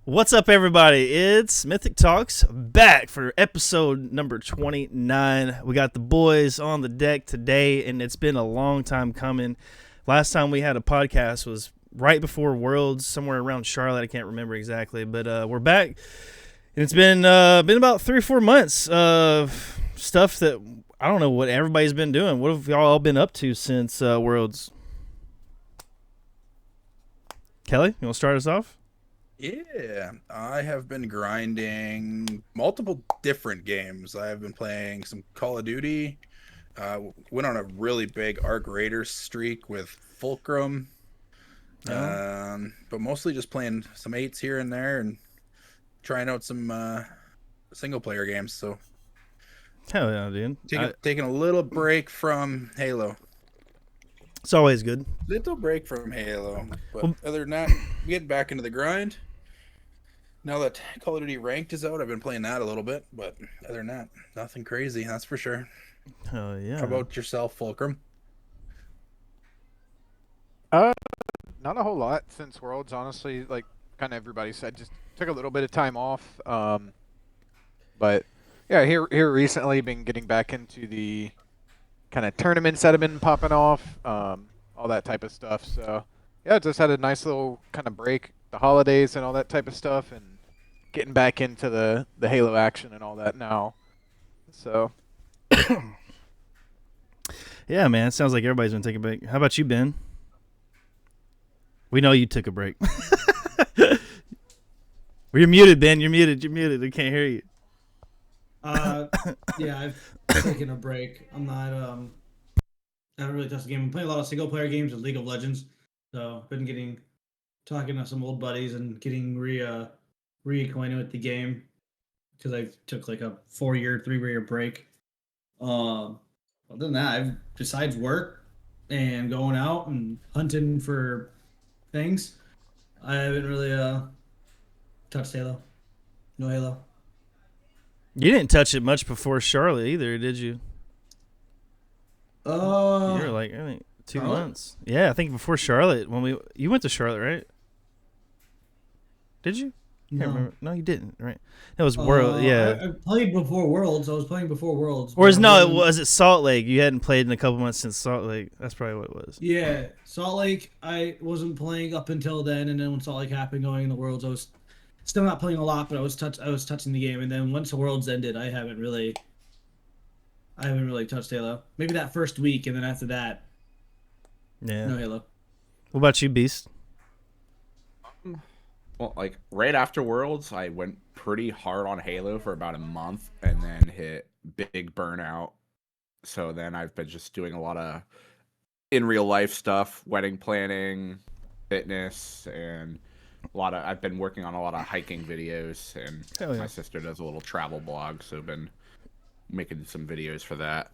What's up, everybody? It's Mythic Talks back for episode number 29. We got the boys on the deck today, and it's been a long time coming. Last time we had a podcast was right before Worlds, somewhere around Charlotte. I can't remember exactly, but we're back, and it's been about 3 or 4 months of stuff that I don't know what everybody's been doing. What have y'all all been up to since Worlds? Kelly, you want to start us off? Yeah, I have been grinding multiple different games. I have been playing some Call of Duty. Went on a really big Arc Raiders streak with Fulcrum. But mostly just playing some 8s here and there and trying out some single player games. So Hell yeah, dude. taking a little break from Halo. It's always good. Little break from Halo. But other than that, getting back into the grind. Now that Call of Duty Ranked is out, I've been playing that a little bit, but other than that, nothing crazy, that's for sure. Hell yeah. How about yourself, Fulcrum? Not a whole lot since Worlds, honestly. Like kind of everybody said, just took a little bit of time off. But yeah, here recently, been getting back into the kind of tournaments that have been popping off, all that type of stuff. So yeah, just had a nice little kind of break, the holidays and all that type of stuff, and getting back into the Halo action and all that now. So yeah, man, it sounds like everybody's been taking a break. How about you, Ben? We know you took a break. Well, you're muted, Ben. You're muted. I can't hear you. Yeah, I've taken a break. I haven't really touched the game. I'm playing a lot of single player games with League of Legends. So I've been talking to some old buddies and getting reacquainted with the game because I took like a 3-year break. Other than that, besides work and going out and hunting for things, I haven't really touched Halo. No Halo. You didn't touch it much before Charlotte either, did you? You were like, I think 2 months. Yeah, I think before Charlotte, you went to Charlotte, right? Did you? I can't remember. No, you didn't, right? It was World, yeah. I played before Worlds. I was playing before Worlds. Or was it Salt Lake? You hadn't played in a couple months since Salt Lake. That's probably what it was. Yeah, Salt Lake, I wasn't playing up until then, and then when Salt Lake happened going in the Worlds, I was still not playing a lot, but I was touching the game, and then once the Worlds ended, I haven't really touched Halo. Maybe that first week, and then after that, no Halo. What about you, Beast? Well, like right after Worlds, I went pretty hard on Halo for about a month and then hit big burnout. So then I've been just doing a lot of in real life stuff, wedding planning, fitness, and I've been working on a lot of hiking videos, and my sister does a little travel blog, so I've been making some videos for that.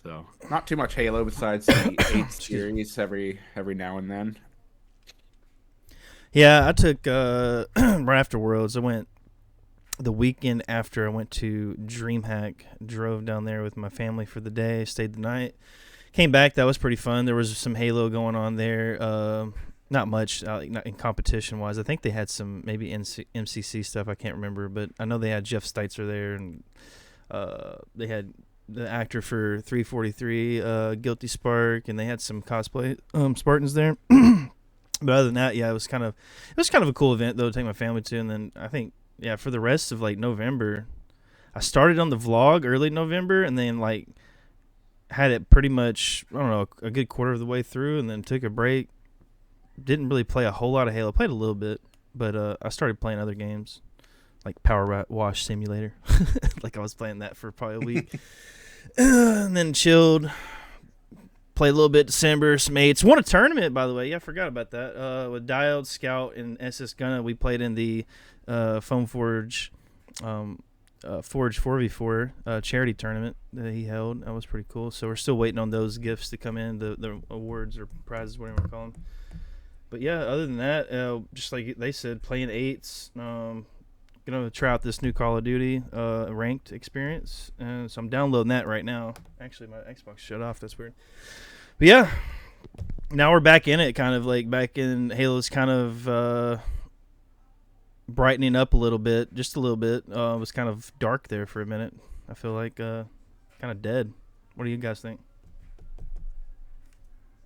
So not too much Halo besides the 8 series every now and then. Yeah, I took right after Worlds. I went the weekend after. I went to DreamHack, drove down there with my family for the day, stayed the night, came back. That was pretty fun. There was some Halo going on there. Not much, not in competition wise. I think they had some maybe MCC stuff. I can't remember, but I know they had Jeff Steitzer there, and they had the actor for 343, Guilty Spark, and they had some cosplay Spartans there. But other than that, yeah, it was kind of a cool event though to take my family to. And then I think, yeah, for the rest of like November, I started on the vlog early November, and then like had it pretty much, I don't know, a good quarter of the way through, and then took a break. Didn't really play a whole lot of Halo. Played a little bit, but I started playing other games like Power Wash Simulator. Like I was playing that for probably a week, and then chilled. Played a little bit December, some mates. Won a tournament, by the way. Yeah, I forgot about that. With Dialed, Scout, and SS Gunna, we played in the Foam Forge Forge 4v4 charity tournament that he held. That was pretty cool. So we're still waiting on those gifts to come in, the awards or prizes, whatever you want to call them. But yeah, other than that, just like they said, playing 8s. Gonna try out this new Call of Duty ranked experience, and so I'm downloading that right now. Actually, my Xbox shut off. That's weird. But yeah, now we're back in it, kind of like back in Halo's kind of brightening up a little bit, just a little bit. It was kind of dark there for a minute. I feel like kind of dead. What do you guys think?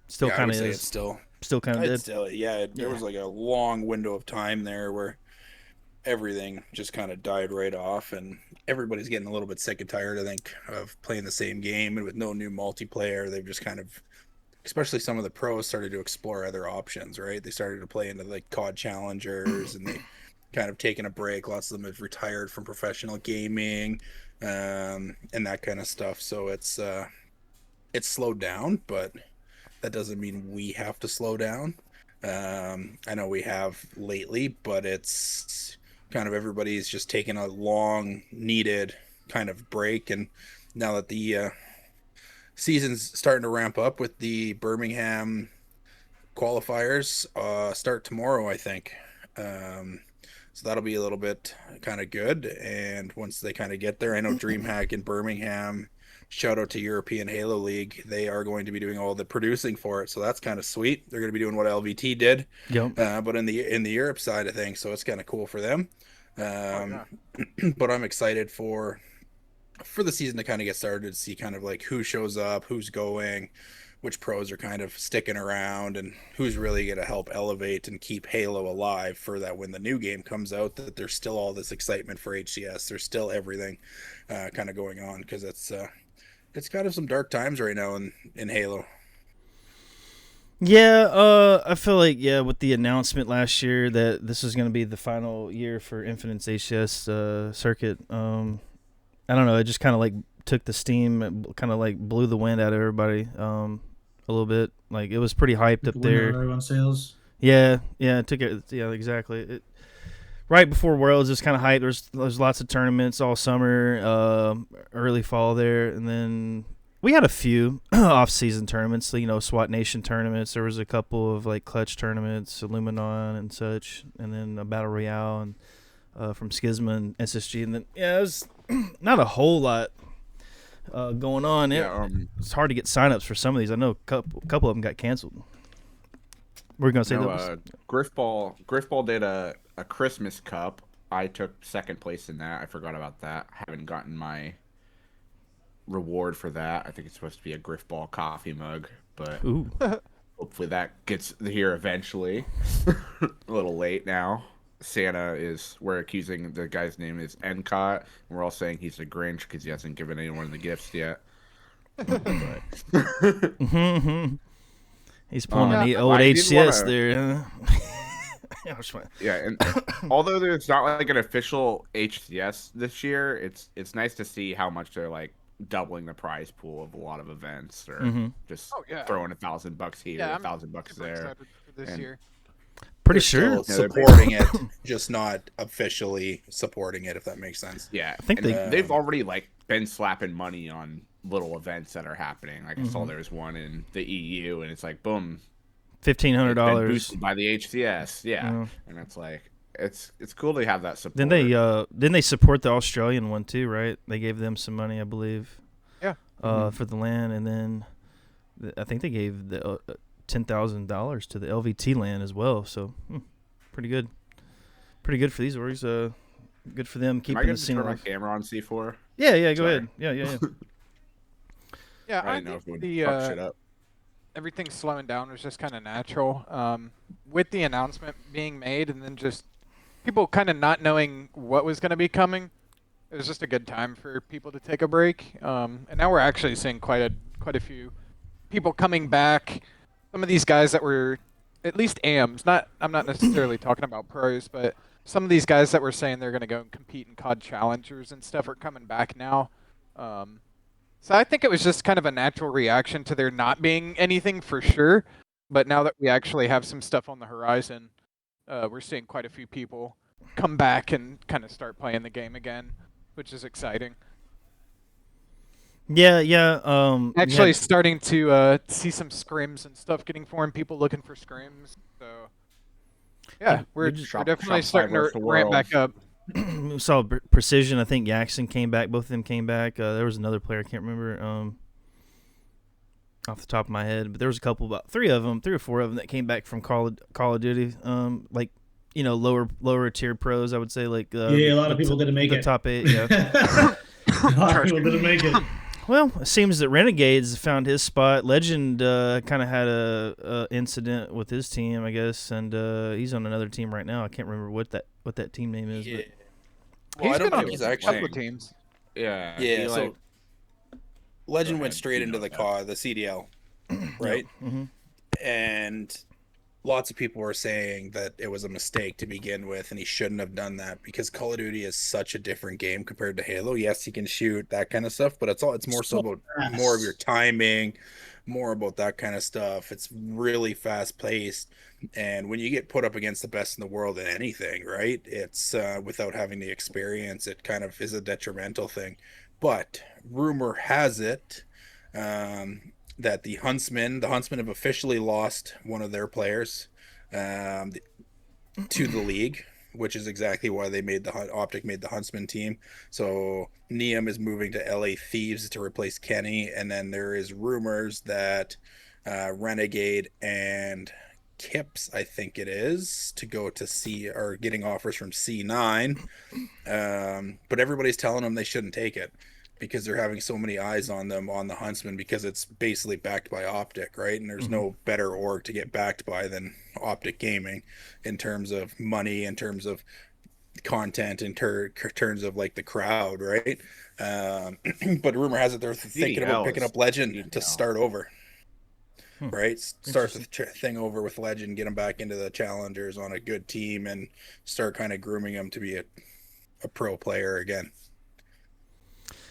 Still I kind would of say is. it's still. Still kind of I'd dead. still, yeah, there was like a long window of time there where everything just kind of died right off, and everybody's getting a little bit sick and tired, I think, of playing the same game, and with no new multiplayer, they've just kind of, especially some of the pros, started to explore other options, right? They started to play into like COD challengers, and they kind of taken a break. Lots of them have retired from professional gaming, and that kind of stuff. So it's slowed down, but that doesn't mean we have to slow down. I know we have lately, but it's kind of everybody's just taking a long needed kind of break. And now that the season's starting to ramp up with the Birmingham qualifiers, start tomorrow, I think. So that'll be a little bit kind of good. And once they kind of get there, I know DreamHack in Birmingham, shout out to European Halo League, they are going to be doing all the producing for it. So that's kind of sweet. They're going to be doing what LVT did, Yep. but in the Europe side of things. So it's kind of cool for them. But I'm excited for the season to kind of get started, to see kind of like who shows up, who's going, which pros are kind of sticking around, and who's really going to help elevate and keep Halo alive for that when the new game comes out, that there's still all this excitement for HCS. There's still everything kind of going on, because it's kind of some dark times right now in Halo. Yeah, I feel like, with the announcement last year that this is going to be the final year for Infinite's HCS circuit, I don't know, it just kind of like took the steam, kind of like blew the wind out of everybody a little bit. Like, it was pretty hyped up there. Everyone's sales. Yeah, it took it. Yeah, exactly. Right before Worlds, it's kind of hyped. There's lots of tournaments all summer, early fall there, and then we had a few off-season tournaments. So, SWAT Nation tournaments. There was a couple of like clutch tournaments, Illuminon and such, and then a Battle Royale and from Schisma and SSG, and then it was not a whole lot going on. It's hard to get signups for some of these. I know a couple of them got canceled. We're gonna say those. Griffball did a Christmas Cup. I took second place in that. I forgot about that. I haven't gotten my reward for that. I think it's supposed to be a Griffball coffee mug, but hopefully that gets here eventually. A little late now. We're accusing the guy's name is Encott, and we're all saying he's a Grinch because he hasn't given anyone the gifts yet. He's pulling an old HCS there. Yeah, and although there's not like an official HCS this year, it's nice to see how much they're like doubling the prize pool of a lot of events, or just throwing $1,000 here, $1,000 there. This year. Pretty sure supporting it, just not officially supporting it, if that makes sense. Yeah, I think they've already like been slapping money on little events that are happening. Like I saw there's one in the EU, and it's like boom, $1,500 boosted by the HCS. Yeah, and it's like it's cool to have that support. Then they support the Australian one too, right? They gave them some money, I believe. Yeah. For the LAN, and then I think they gave the $10,000 to the LVT LAN as well. So pretty good for these orgs. Good for them keeping the scene alive. Am I going to turn my camera on C4? Yeah. Go ahead. Yeah. Yeah, I didn't know if it would fuck shit up. Everything slowing down was just kind of natural. With the announcement being made, and then just people kind of not knowing what was going to be coming, it was just a good time for people to take a break. And now we're actually seeing quite a few people coming back. Some of these guys that were at least AMs. I'm not necessarily talking about pros, but some of these guys that were saying they're going to go and compete in COD challengers and stuff are coming back now. So I think it was just kind of a natural reaction to there not being anything for sure. But now that we actually have some stuff on the horizon, we're seeing quite a few people come back and kind of start playing the game again, which is exciting. Yeah. Actually starting to see some scrims and stuff getting formed, people looking for scrims. So yeah, we're definitely starting to ramp back up. We saw Precision. I think Yaxon came back. Both of them came back. There was another player, I can't remember off the top of my head, but there was a couple, about three or four of them that came back from Call of Duty. Like lower tier pros, I would say, like a lot of people didn't make the it. top 8. Yeah. A lot of people didn't make it. Well, it seems that Renegades found his spot. Legend kind of had a incident with his team, I guess, and he's on another team right now. I can't remember what that team name is. Yeah. But Well, I don't been think on he's a actually. couple of teams. Yeah. Yeah, he, so like, Legend Go went ahead, straight you into know the that. COD, the CDL, right? Mm-hmm. And lots of people were saying that it was a mistake to begin with, and he shouldn't have done that because Call of Duty is such a different game compared to Halo. Yes, you can shoot that kind of stuff, but it's more so about more of your timing, more about that kind of stuff. It's really fast paced, and when you get put up against the best in the world in anything, right? It's without having the experience, it kind of is a detrimental thing. But rumor has it. That the Huntsmen have officially lost one of their players to the league, which is exactly why they made Optic made the Huntsman team. So Neum is moving to LA Thieves to replace Kenny, and then there is rumors that Renegade and Kips, I think it is, to go to C are getting offers from C9, but everybody's telling them they shouldn't take it because they're having so many eyes on them on the Huntsman because it's basically backed by Optic, right? And there's no better org to get backed by than Optic Gaming in terms of money, in terms of content, in terms of like the crowd, right? But rumor has it they're thinking about picking up Legend to start over. Right, start the thing over with Legend, get them back into the challengers on a good team, and start kind of grooming them to be a pro player again.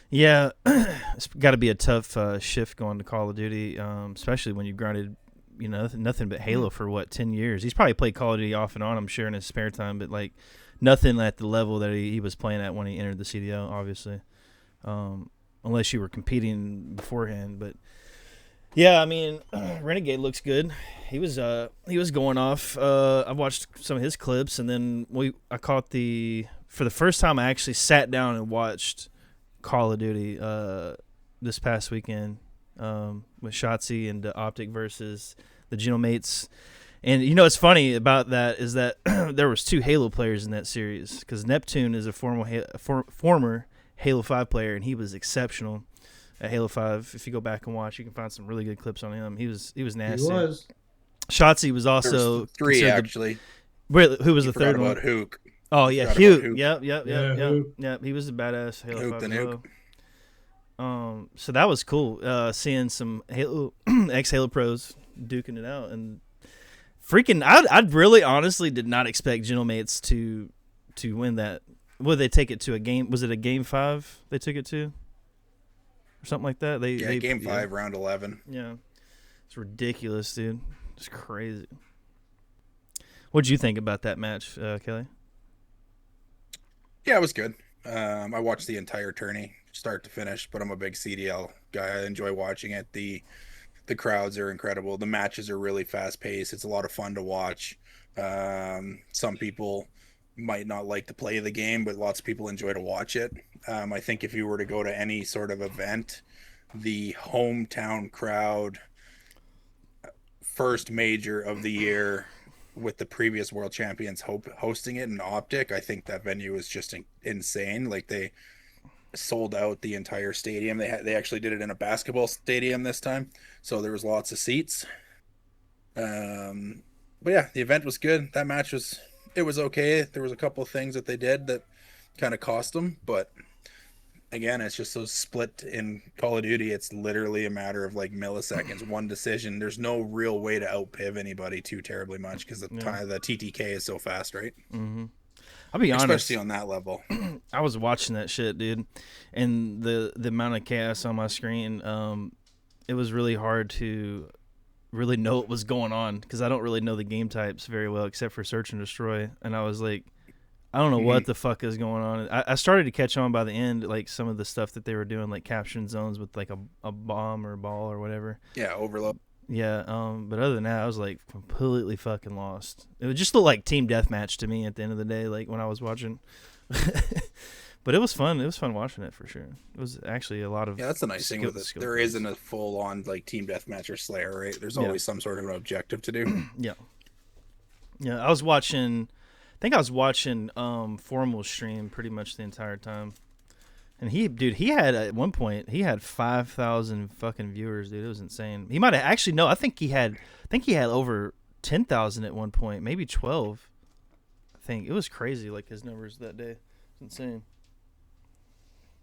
Yeah, it's got to be a tough shift going to Call of Duty, especially when you've grinded, nothing but Halo for 10 years. He's probably played Call of Duty off and on, I'm sure, in his spare time, but like nothing at the level that he was playing at when he entered the CDL, obviously, unless you were competing beforehand. But yeah, I mean, Renegade looks good. He was going off. I watched some of his clips, and then I caught for the first time I actually sat down and watched Call of Duty this past weekend with Shotzi and Optic versus the Gentlemates. And what's funny about that is that there was 2 Halo players in that series because Neptune is a former Halo 5 player, and he was exceptional at Halo 5. If you go back and watch, you can find some really good clips on him. He was nasty. He was. Shotzi was also There's 3 actually. Who was the Forgot third about one? Hook. Oh yeah, Forgot Hugh. about Hook. Yep. He was a badass Halo Hook 5 the as Nuke. well. So that was cool. Seeing some Halo ex Halo pros duking it out, and freaking, I really honestly did not expect Gentlemates to win that. Would they take it to a game? Was it a game 5 they took it to, or something like that? They Game 5, round 11. Yeah, it's ridiculous, dude. It's crazy. What'd you think about that match, Kelly? Yeah, it was good. I watched the entire tourney, start to finish, but I'm a big CDL guy. I enjoy watching it. The crowds are incredible. The matches are really fast paced. It's a lot of fun to watch. Some people might not like to play the game, but lots of people enjoy to watch it. I think if you were to go to any sort of event, the hometown crowd first major of the year with the previous world champions hosting it in Optic, I think that venue was just insane. Like, they sold out the entire stadium. They actually did it in a basketball stadium this time, so there was lots of seats. But yeah, the event was good. That match was okay. There was a couple of things that they did that kind of cost them, but again, it's just so split in Call of Duty. It's literally a matter of like milliseconds, one decision. There's no real way to outpiv anybody too terribly much because the TTK is so fast, right? Mm-hmm. I'll be honest, especially on that level. I was watching that shit, dude, and the amount of chaos on my screen, it was really hard to really know what was going on because I don't really know the game types very well except for search and destroy, and I was like, I don't know what the fuck is going on. I started to catch on by the end, like some of the stuff that they were doing, like capturing zones with like a bomb or ball or whatever. Yeah, overload. Yeah, but other than that, I was like completely fucking lost. It would just look like team deathmatch to me at the end of the day, like when I was watching. But it was fun. It was fun watching it for sure. It was actually a lot of that's the nice thing with it. There isn't a full on like team deathmatch or Slayer, right? There's always some sort of an objective to do. Yeah, I was watching. I think I was watching Formal stream pretty much the entire time. And he had at one point 5,000 fucking viewers, dude. It was insane. He might have actually no, I think he had over 10,000 at one point, maybe 12. I think it was crazy, like his numbers that day. It's insane.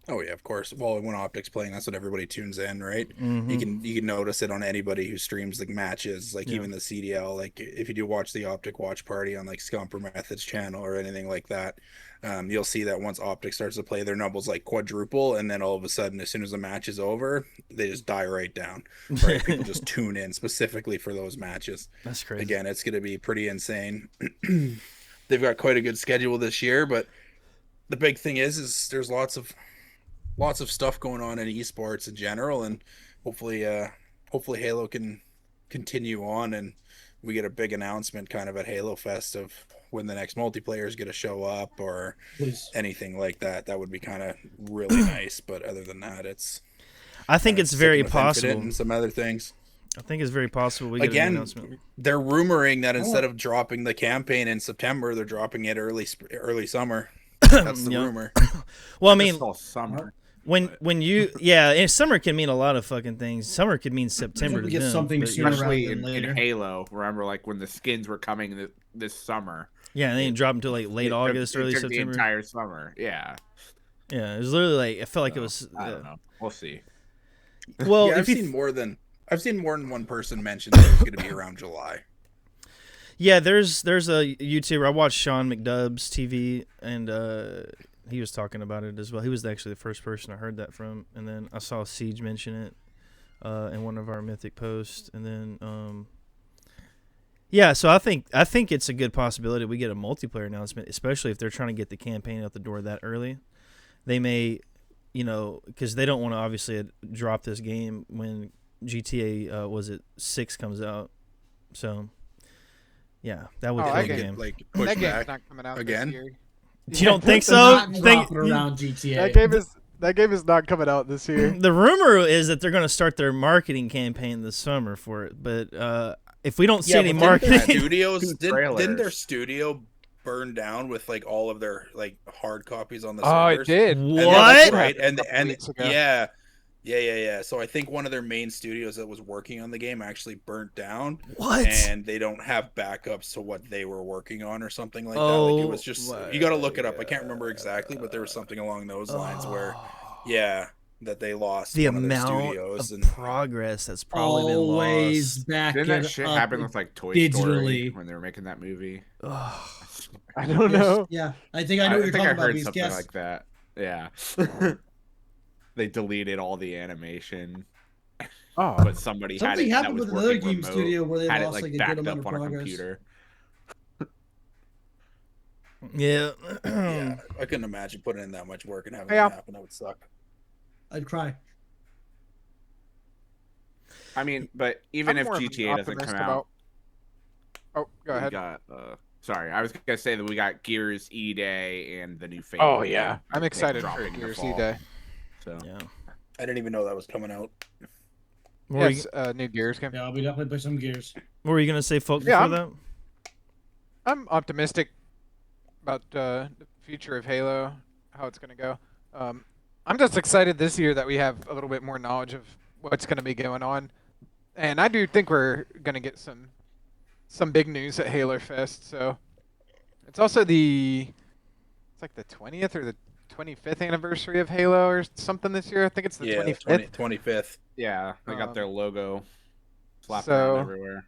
Oh yeah, of course. Well, when Optic's playing, that's what everybody tunes in, right? Mm-hmm. You can notice it on anybody who streams like matches, like even the CDL. Like if you do watch the Optic watch party on like Scumper Methods channel or anything like that, you'll see that once Optic starts to play, their numbers like quadruple, and then all of a sudden, as soon as the match is over, they just die right down. Right? People just tune in specifically for those matches. That's crazy. Again, it's going to be pretty insane. They've got quite a good schedule this year, but the big thing is there's lots of stuff going on in esports in general, and hopefully Halo can continue on, and we get a big announcement kind of at Halo Fest of when the next multiplayer is going to show up or anything like that. That would be kind of really nice. But other than that, I think it's very possible. And some other things. I think it's very possible we get an announcement. They're rumoring that instead of dropping the campaign in September, they're dropping it early summer. That's the rumor. Well, I mean, all summer. When you and summer can mean a lot of fucking things. Summer could mean September to get them, something sooner Especially rather than in later. Halo. Remember, like when the skins were coming this summer. Yeah, and they didn't drop until like late August, early took September. The entire summer. Yeah. Yeah, it was literally like it felt like it was. I don't know. We'll see. Well, yeah, I've seen more than one person mention that it's going to be around July. Yeah, there's a YouTuber I watched, Sean McDubb's TV, and he was talking about it as well. He was actually the first person I heard that from, and then I saw Siege mention it in one of our Mythic posts, and then yeah. So I think it's a good possibility we get a multiplayer announcement, especially if they're trying to get the campaign out the door that early. They may, because they don't want to obviously drop this game when GTA 6 comes out, so. Yeah, that would kill the game. Like That push game's back not coming out again. this year. You don't think They're so? not dropping around GTA. That game is not coming out this year. The rumor is that they're going to start their marketing campaign this summer for it, but if we don't see any marketing, didn't their studio burn down with like all of their like hard copies on the Oh, servers? it did. What? Right, and weeks ago. yeah. So I think one of their main studios that was working on the game actually burnt down. What? And they don't have backups to what they were working on or something like that. Like it was just you got to look it up. I can't remember exactly, but there was something along those lines where, that they lost The one of their amount studios of and progress that's probably been Always lost. back Didn't that shit happen with like Toy Story digitally. when they were making that movie? I don't know. Yeah, I think I know what you're think talking I about. heard These something guests. like that. Yeah. They deleted all the animation, Oh, but somebody had Something it that happened was with another working game remote, studio where they had it lost like like a good backed amount up of on a progress. computer. Yeah. yeah, I couldn't imagine putting in that much work and having Yeah. that happen. That would suck. I'd cry. I mean, but even I'm if more of an GTA doesn't optimist come out, Oh, go we ahead. got. Sorry, I was gonna say that we got Gears E-Day and the new Fable. Oh game yeah, I'm that's excited for dropping in the Gears fall. Day. So Yeah. I didn't even know that was coming out. What were Yes, new Gears game. Yeah, I'll be definitely play some Gears. you going to say, folks, Yeah, before that? I'm optimistic about the future of Halo, how it's going to go. I'm just excited this year that we have a little bit more knowledge of what's going to be going on, and I do think we're going to get some big news at Halo Fest. So it's also it's like the 20th or the 25th anniversary of Halo or something this year. I think it's the 25th. 25th. yeah, they got their logo slapped so- around everywhere.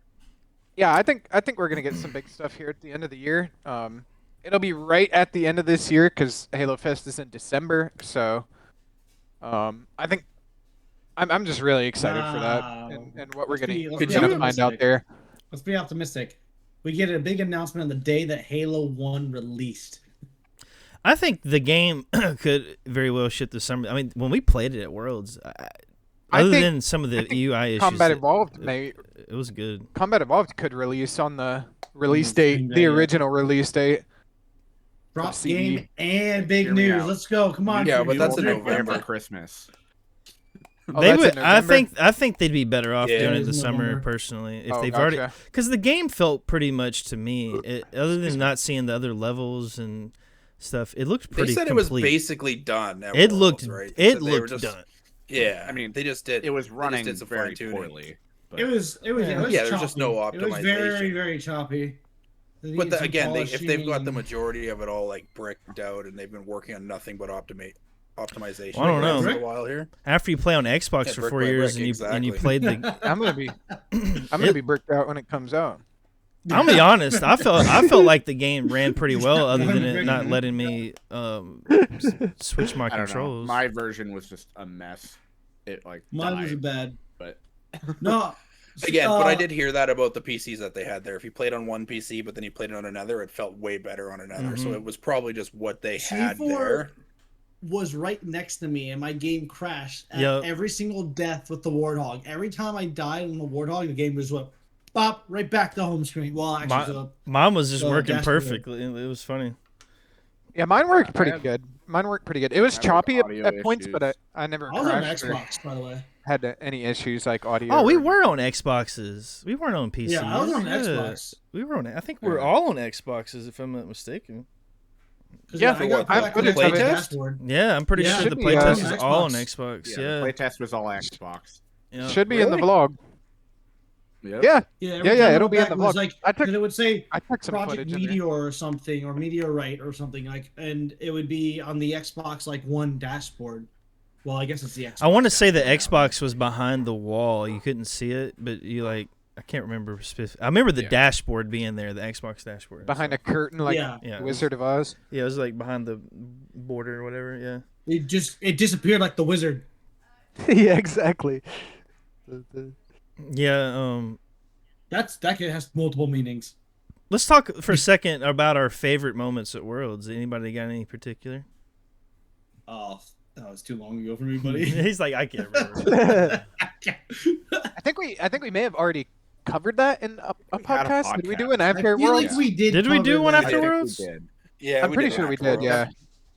Yeah, I think we're gonna get some big stuff here at the end of the year. It'll be right at the end of this year because Halo Fest is in December. So, I think I'm just really excited for that and what we're Let's gonna be find out there. Let's be optimistic. We get a big announcement on the day that Halo 1 released. I think the game could very well ship this summer. I mean, when we played it at Worlds, other think- than some of the UI issues, Combat Evolved it was good. Combat Evolved could release on the release Same date, day, the yeah. original release date. Drop CE. game and big Hear me news. out. Let's go. Come on. Yeah, You but that's in won't November. for Christmas. Oh, They that's would. in November? I think they'd be better off Yeah. doing it It in the is summer, November. personally. If Oh, they've gotcha. already, because the game felt pretty much to me, other Excuse than me. not seeing the other levels and stuff, it looked They pretty said complete. it was basically done. At It Worlds, looked. right? They It said they were looked just- done. Yeah, I mean, they just did. It was they just running did some very fine-tuning. poorly. But It was Yeah. choppy. Yeah, there's just no It was very, optimization. very choppy. They But needed some again, if they've got the polishing. majority of it all like bricked out and they've been working on nothing but optimization Well, I don't for know. a while here. After you play on Xbox Yeah, for brick 4 by years brick, and you exactly. played the, I'm gonna be bricked out when it comes out. I'm gonna be honest. I felt like the game ran pretty well, other than it not Mhm. letting me switch my I don't know. controls. My version was just a mess. It like Mine was died, bad. but No. Again, but I uh, did hear that about the PCs that they had there. If you played on one PC, but then you played it on another, it felt way better on another. So Mhm. it was probably just what they had C4 there. was right next to me and my game crashed at Yep. every single death with the Warthog. Every time I died on the Warthog, the game just went pop right back to home screen. Well, actually, Mine was just the working dashboard. perfectly. It was funny. Yeah, mine worked pretty had- good. Mine worked pretty good. It was I had choppy audio at points, but issues. I never I was on crashed or Xbox, by the way. had any issues like audio. Oh, we or- were on Xboxes. We weren't on PCs. Yeah, I was on Xbox. We were on. I think we were Yeah. all on Xboxes, if I'm not mistaken. 'Cause, Yeah, I for got what, put the back on the playtest? dashboard. Yeah, I'm pretty Yeah, sure should the be, playtest on is all on Xbox. Xbox. yeah, Yeah. the playtest was all Xbox. Yeah. Should be in the Really? vlog. Yep. Yeah, Yeah, Yeah, every time I it'll went be in back, the it was vlog. like, I took 'cause it would say I took some Project footage in there. Meteor or something, or Meteorite or something like, and it would be on the Xbox like One dashboard. Well, I guess it's the Xbox. I want to say the dashboard now. Xbox was behind the wall. You couldn't see it, but you like. I can't remember. I remember the Yeah. dashboard being there, the Xbox dashboard. Behind so. a curtain like Yeah. Yeah, it was- Wizard of Oz. Yeah, it was like behind the border or whatever. Yeah. It disappeared like the wizard. Yeah, exactly. Yeah. That kid has multiple meanings. Let's talk for a second about our favorite moments at Worlds. Anybody got any particular? Oh, that was too long ago for me, buddy. He's like, I can't remember. I think we may have already covered that in a We had a podcast. Did we do podcast. an I after feel Worlds? like we did. Did we do cover one that. I think we afterwards? did. Yeah, I'm pretty sure we did. Yeah.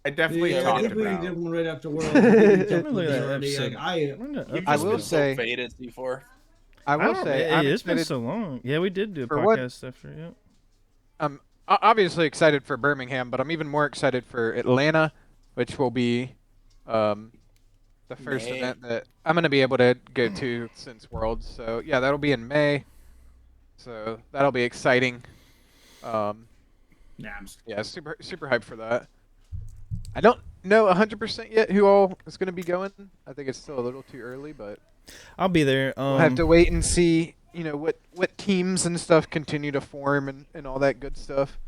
I definitely Yeah, I talked think we about. did one right after World. Let me look at that Already, episode. like, You've I just will been say- so faded before. I will say I'm it's been excited. so long. Yeah, we did do a For what- podcast after. Yeah. I'm obviously excited for Birmingham, but I'm even more excited for Atlanta, which will be the first May. event that I'm going to be able to go to since Worlds. So yeah, that'll be in May. So that'll be exciting. Nah, I'm just- Yeah, super hyped for that. I don't know 100% yet who all is going to be going. I think it's still a little too early, but I'll be there. we'll have to wait and see. You know what teams and stuff continue to form and all that good stuff.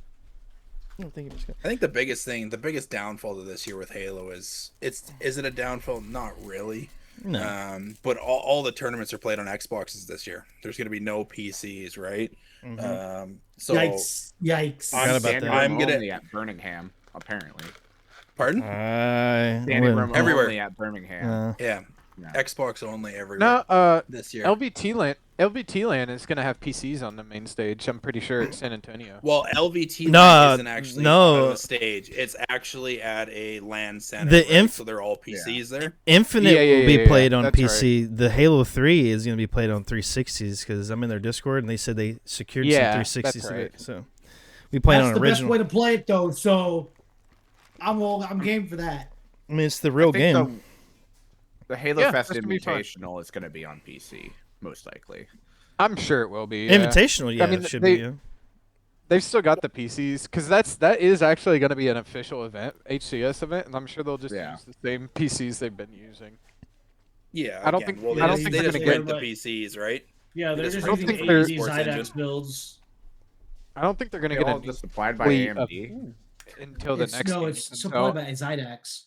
I don't think it was good. I think the biggest downfall to this year with Halo is it a downfall? Not really. No. But all the tournaments are played on Xboxes this year. There's going to be no PCs, right? Mhm. So Yikes! Yikes! I forgot about standing that. I'm room gonna- only at Birmingham, apparently. Pardon? Standing wouldn't- room Everywhere. only at Birmingham. Yeah, Yeah. Xbox only everywhere No, this year. LVT Land is going to have PCs on the main stage. I'm pretty sure at San Antonio. Well, LVT No, isn't actually no. on the stage. It's actually at a LAN center. The right? So they're all PCs there. Infinite Yeah, will be yeah, played on that's PC. The Halo 3 is going to be played on 360s because I'm in their Discord and they said they secured Yeah, some 360s that's today. right. So we play That's on the original. best way to play it, though. So I'm game for that. I mean, it's the real I think game. The Halo Yeah, Fest that's gonna be fun. Invitational is going to be on PC, most likely. I'm sure it will be. Yeah. Invitational, yeah, mean, it should they- be. Yeah. They've still got the PCs because that is actually going to be an official event, HCS event, and I'm sure they'll just Yeah. use the same PCs they've been using. Yeah, I don't again, think- Well, I don't they think just, they're they gonna just get- rent the PCs, right? Yeah, they're Just just don't using think they're- AMD Sports Zydex engine. builds. I don't think they're going to They're get all a just supplied by fleet of- AMD. until the next No, game it's comes supplied out. by Zydex.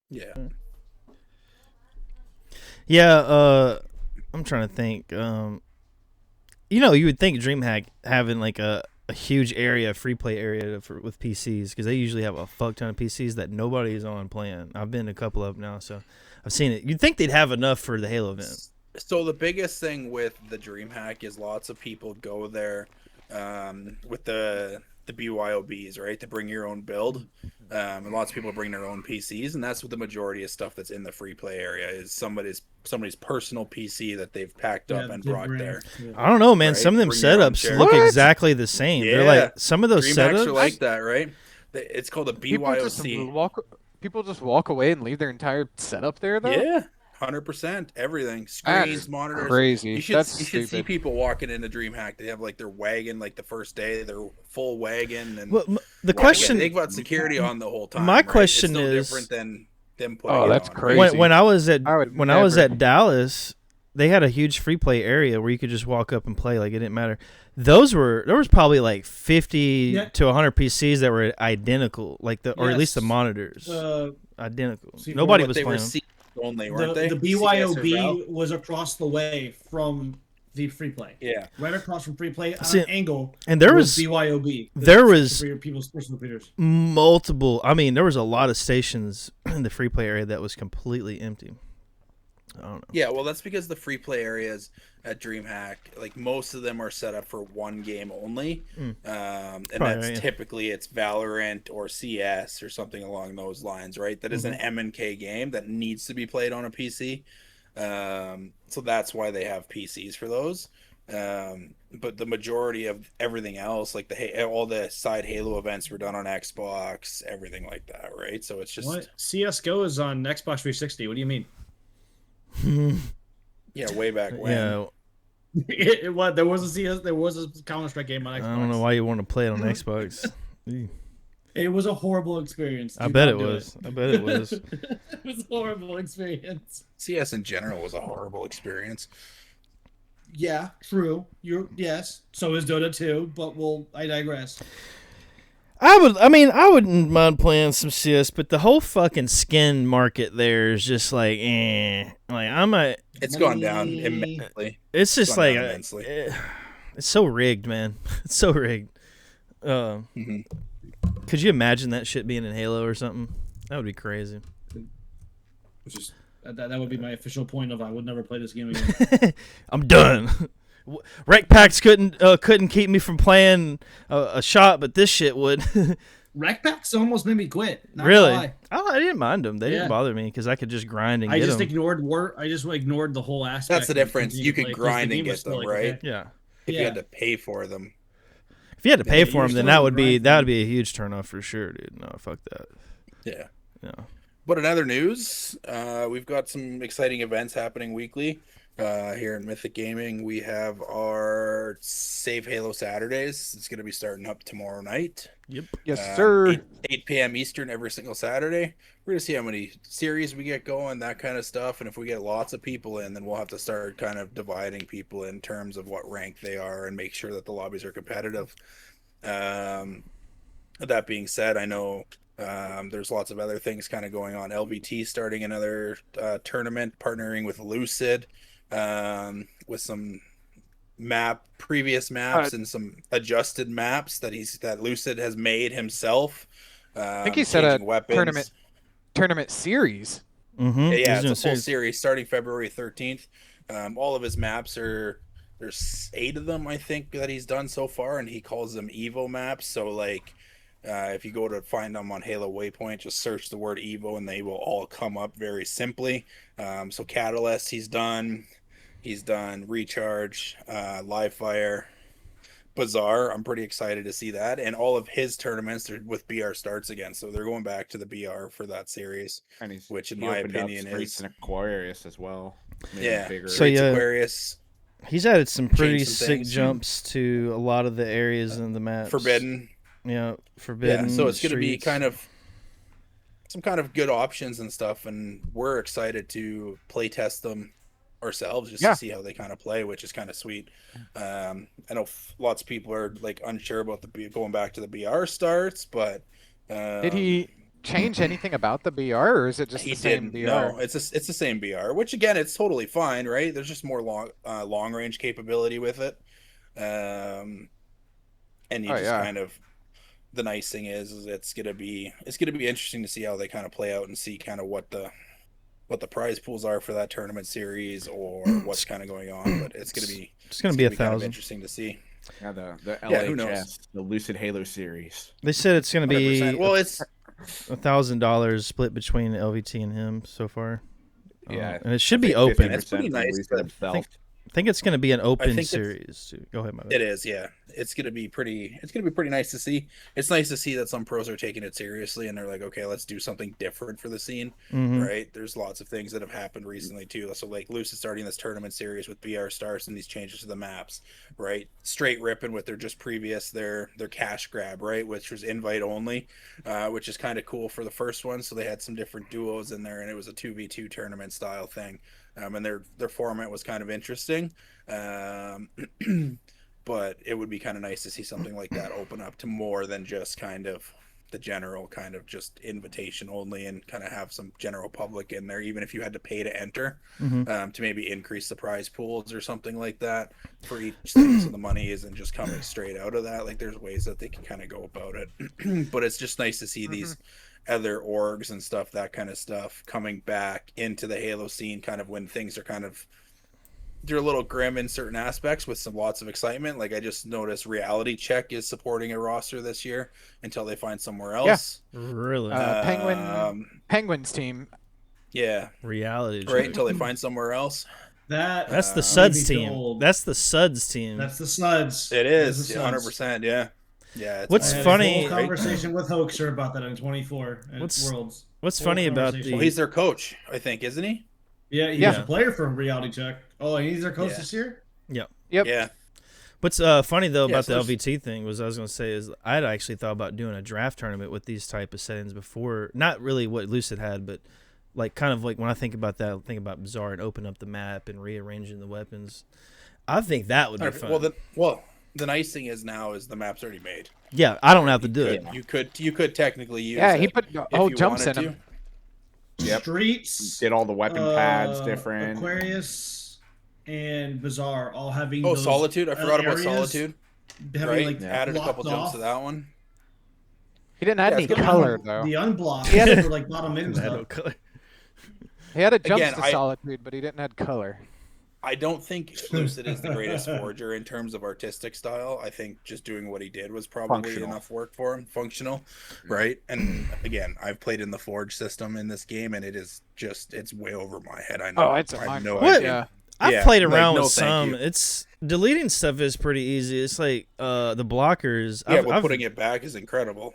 Yeah. Yeah, I'm trying to think. You would think DreamHack having like a huge area, free play area with PCs, because they usually have a fuck ton of PCs that nobody is on playing. I've been to a couple of them now, so I've seen it. You'd think they'd have enough for the Halo event. So the biggest thing with the DreamHack is lots of people go there with the BYOBs, right? To bring your own build. And lots of people bring their own PCs, and that's what the majority of stuff that's in the free play area is somebody's personal PC that they've packed up and brought there. I don't know, man. Right? Some of them Bring your own setups chair. look What? exactly the same. They're Yeah. like some of those DreamHacks setups. are like that, right? It's called a BYOC. People just walk away and leave their entire setup there, though. Yeah, 100%. Everything, screens, That's monitors. crazy. You should That's see stupid. people walking into DreamHack. They have like their wagon, like the first day, their full wagon, and Well, the Well, question, again, they've got security on the whole time. My right? question it's no is- different than them putting Oh, it that's on, crazy. right? when I was at I would when I was never. at Dallas, they had a huge free play area where you could just walk up and play. Like it didn't matter. There was probably like 50 Yeah. to 100 PCs that were identical, like or at least the Yes. monitors Uh, identical. see, Nobody But was they were playing. seats only, weren't they? the CS or Val? BYOB was across the way from the free play. Yeah. Right across from free play on See, an angle. and there was was BYOB. there was- for your people's personal computers. multiple. I mean, there was a lot of stations in the free play area that was completely empty. I don't know. Yeah, well, that's because the free play areas at DreamHack, like most of them are set up for one game only, and Probably that's right, yeah. typically it's Valorant or CS or something along those lines, right? That is an M&K game that needs to be played on a PC, so that's why they have PCs for those. But the majority of everything else, like all the side Halo events, were done on Xbox, everything like that, right? So it's just What? CS:GO is on Xbox 360. What do you mean? yeah, way back when. Yeah, What? There was a CS. There was a Counter-Strike game on Xbox. I don't know why you want to play it on Xbox. Ew. It was a horrible experience. I Do bet not it do was. I bet it was. it was a horrible experience. CS in general was a horrible experience. Yeah, true. Yes. So is Dota 2, but I digress. I wouldn't mind playing some CS, but the whole fucking skin market there is just like, eh. Like It's gone down Money. immensely. it's just gone like, down immensely. it's so rigged, man. It's so rigged. Mhm. Could you imagine that shit being in Halo or something? That would be crazy. It's just that would be my official point of I would never play this game again. I'm done. Rec packs couldn't keep me from playing a shot, but this shit would. Rec packs almost made me quit. Not Really? gonna lie. I didn't mind them. They Yeah. didn't bother me because I could just grind and I get just them. ignored work. I just ignored the whole aspect. That's the and difference. continued You to could play, 'cause the grind and game was get still them, like, right? okay. Yeah. If you Yeah. had to pay for them. If you had to pay Yeah, for you're them, then still that would be grinding. a huge turnoff for sure, dude. No, fuck that. Yeah. Yeah. But in other news, we've got some exciting events happening weekly. Here in Mythic Gaming, we have our Save Halo Saturdays. It's going to be starting up tomorrow night. Yep. Yes, sir. 8 p.m. Eastern every single Saturday. We're going to see how many series we get going, that kind of stuff. And if we get lots of people in, then we'll have to start kind of dividing people in terms of what rank they are and make sure that the lobbies are competitive. That being said, I know there's lots of other things kind of going on. LVT starting another tournament, partnering with Lucid with some previous maps and some adjusted maps that Lucid has made himself. I think he said a changing weapons. tournament series. Mm-hmm. Yeah, it's a full series starting February 13th. All of his maps there's 8 of them, I think, that he's done so far, and he calls them Evo maps. So, like, if you go to find them on Halo Waypoint, just search the word Evo, and they will all come up very simply. So, Catalyst, he's done Recharge, Live Fire, Bazaar. I'm pretty excited to see that, and all of his tournaments are with BR starts again, so they're going back to the BR for that series. And Which, in he my opened up opinion, Streets is and Aquarius as well. Made yeah. it bigger. So, Streets yeah. Aquarius, He's added some pretty Changed some sick things. jumps to a lot of the areas in the maps. Forbidden. Yeah, Forbidden. Yeah, so it's going to be Streets. kind of some kind of good options and stuff, and we're excited to play test them ourselves just Yeah. to see how they kind of play, which is kind of sweet. I know lots of people are like unsure about going back to the BR starts, but Did he change anything about the BR, or is it just he the same didn't. BR? No, it's the same BR, which again, it's totally fine, right? There's just more long range capability with it, and you Oh, just yeah. kind of. The nice thing is it's gonna be interesting to see how they kind of play out and see kind of what the prize pools are for that tournament series or what's kind of going on. But it's gonna be a kind of 1,000. interesting to see. Yeah, the Yeah, who knows? LHS, the Lucid Halo series. They said it's going to be 100%. Well, it's $1,000 split between LVT and him so far. Yeah, and it should be open. That's pretty nice, but I think it's going to be an open think series too. Go ahead, my bad. It is, yeah. It's gonna be pretty nice to see. It's nice to see that some pros are taking it seriously and they're like, okay, let's do something different for the scene. Right? There's lots of things that have happened recently too. So like Luce is starting this tournament series with BR stars and these changes to the maps, right? Straight ripping with their just previous their cash grab, right? Which was invite only, which is kind of cool for the first one. So they had some different duos in there and it was a 2v2 tournament style thing. And their format was kind of interesting. But it would be kind of nice to see something like that open up to more than just kind of the general kind of just invitation only and kind of have some general public in there, even if you had to pay to enter, to maybe increase the prize pools or something like that for each thing. So the money isn't just coming straight out of that. Like there's ways that they can kind of go about it. But it's just nice to see these other orgs and stuff, that kind of stuff coming back into the Halo scene kind of when things are kind of, they're a little grim in certain aspects with some lots of excitement. Like I just noticed Reality Check is supporting a roster this year until they find somewhere else. Yeah, really. Penguins team. Yeah, Reality Check. right until they find somewhere else. That's the Suds team. That's the Suds team. That's the Suds. It is 100%. Yeah. Yeah. What's funny? I had a full conversation with Hoaxer about that in 24 at Worlds. What's funny about the? Well, he's their coach, I think, isn't he? Yeah, he's a player from Reality Check. Oh, and he's their coach this year? Yep. Yeah. What's funny though about the LVT thing was I was gonna say is I'd actually thought about doing a draft tournament with these type of settings before. Not really what Lucid had, but like kind of like when I think about that, I think about Bizarre and open up the map and rearranging the weapons. I think that would be fun. Well, the nice thing is now is the map's already made. Yeah, I don't have to do it. You could technically use. Yeah, he put whole jumps in him. Yep. Streets did all the weapon pads different. Aquarius and Bizarre all having. Oh, Solitude! I forgot about Solitude. Having, right, added a couple jumps to that one. He didn't add any color though. The unblocked. He had like bottom end stuff. He had a jumps to Solitude, but he didn't add color. I don't think Lucid is the greatest forger in terms of artistic style. I think just doing what he did was probably enough work for him. Functional, right? And again, I've played in the Forge system in this game, and it is just, it's way over my head. I know. Oh, it's I have no what? idea. I've played around with some. It's deleting stuff is pretty easy. It's like the blockers. Yeah, but putting it back is incredible.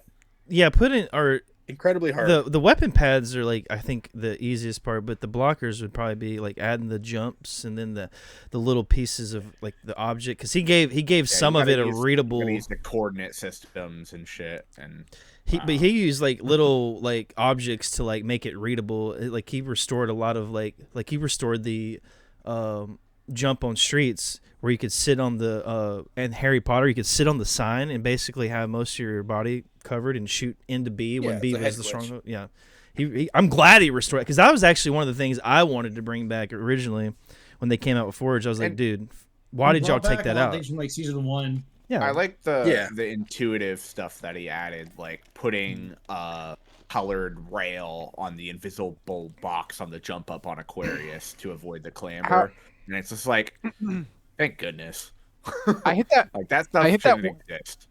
Yeah, putting or incredibly hard. The weapon pads are like I think the easiest part, but the blockers would probably be like adding the jumps and then the little pieces of like the object because he gave some of it a readable. Use the coordinate systems and shit and. But he used like little like objects to like make it readable. Like he restored a lot of like he restored the jump on streets where you could sit on the and Harry Potter you could sit on the sign and basically have most of your body covered and shoot into B when B was the stronghold. Yeah, I'm glad he restored it because that was actually one of the things I wanted to bring back originally when they came out with Forge. I was like, dude, why did y'all take that out? Things from like season 1. Yeah, I like the intuitive stuff that he added, like putting colored rail on the invisible box on the jump up on Aquarius to avoid the clamber, and it's just like, thank goodness. I hit that. Like that stuff shouldn't exist.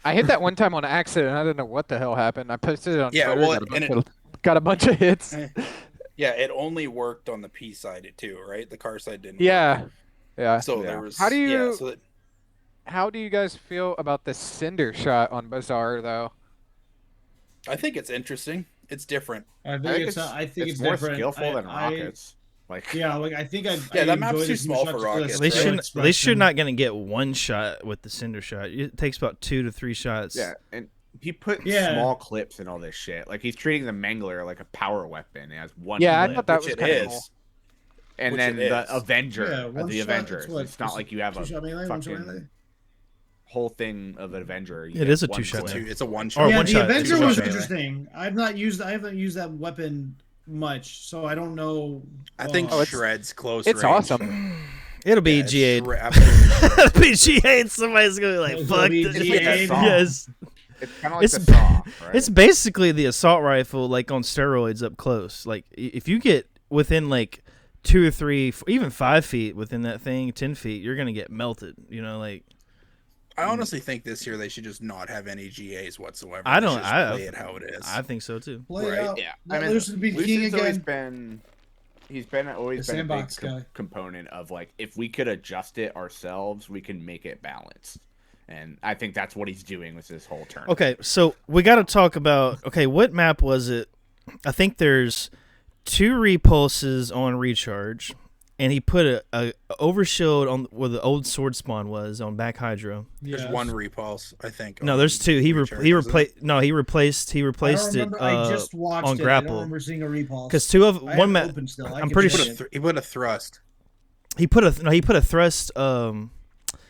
I hit that one time on accident. I didn't know what the hell happened. I posted it on Twitter. Well, got a bunch of hits. Yeah, it only worked on the P side too, right? The car side didn't. Yeah, yeah. So there was. How do you? How do you guys feel about the cinder shot on Bizarre though? I think it's interesting. It's different. I think it's more different. skillful than rockets. Like I think that map's too small for rockets. They should not gonna get one shot with the cinder shot. It takes about 2 to 3 shots. Yeah, and he put small clips and all this shit. Like he's treating the Mangler like a power weapon. It has one. Yeah, clip, I thought that was kind of cool. And then the Avenger of the Avengers. It's not like you have a fucking whole thing of an Avenger. It is a 2-shot. It's a 1-shot. Yeah, the Avenger was interesting. I haven't used that weapon much, so I don't know. I think Shred's close. It's range. Awesome. It'll be G8. It'll be G8. Somebody's gonna be like, "Fuck this." Yes. It's kind of like the saw, right? It's basically the assault rifle, like on steroids, up close. Like if you get within like 2 or 3, even 5 feet within that thing, 10 feet, you're gonna get melted. You know, like. I honestly think this year they should just not have any GAs whatsoever. I They don't. should just play it how it is. I think so too. Play Right. out. Yeah, Let Lucian be king Lucian's always again. he's been always The been a big sandbox guy. component of like if we could adjust it ourselves, we can make it balanced. And I think that's what he's doing with this whole turn. Okay, so we got to talk about. Okay, what map was it? I think there's 2 repulses on recharge, and he put a overshield on where the old sword spawn was on back hydro. There's one repulse, I think. No, on there's 2. He recharge, isn't replaced. No, he replaced. He I replaced don't it remember. I just watched on it. I grapple. don't remember seeing a repulse. Because 2 of I one have it map. open still. I I'm can pretty check sure- it. He put a thrust. He put a thrust.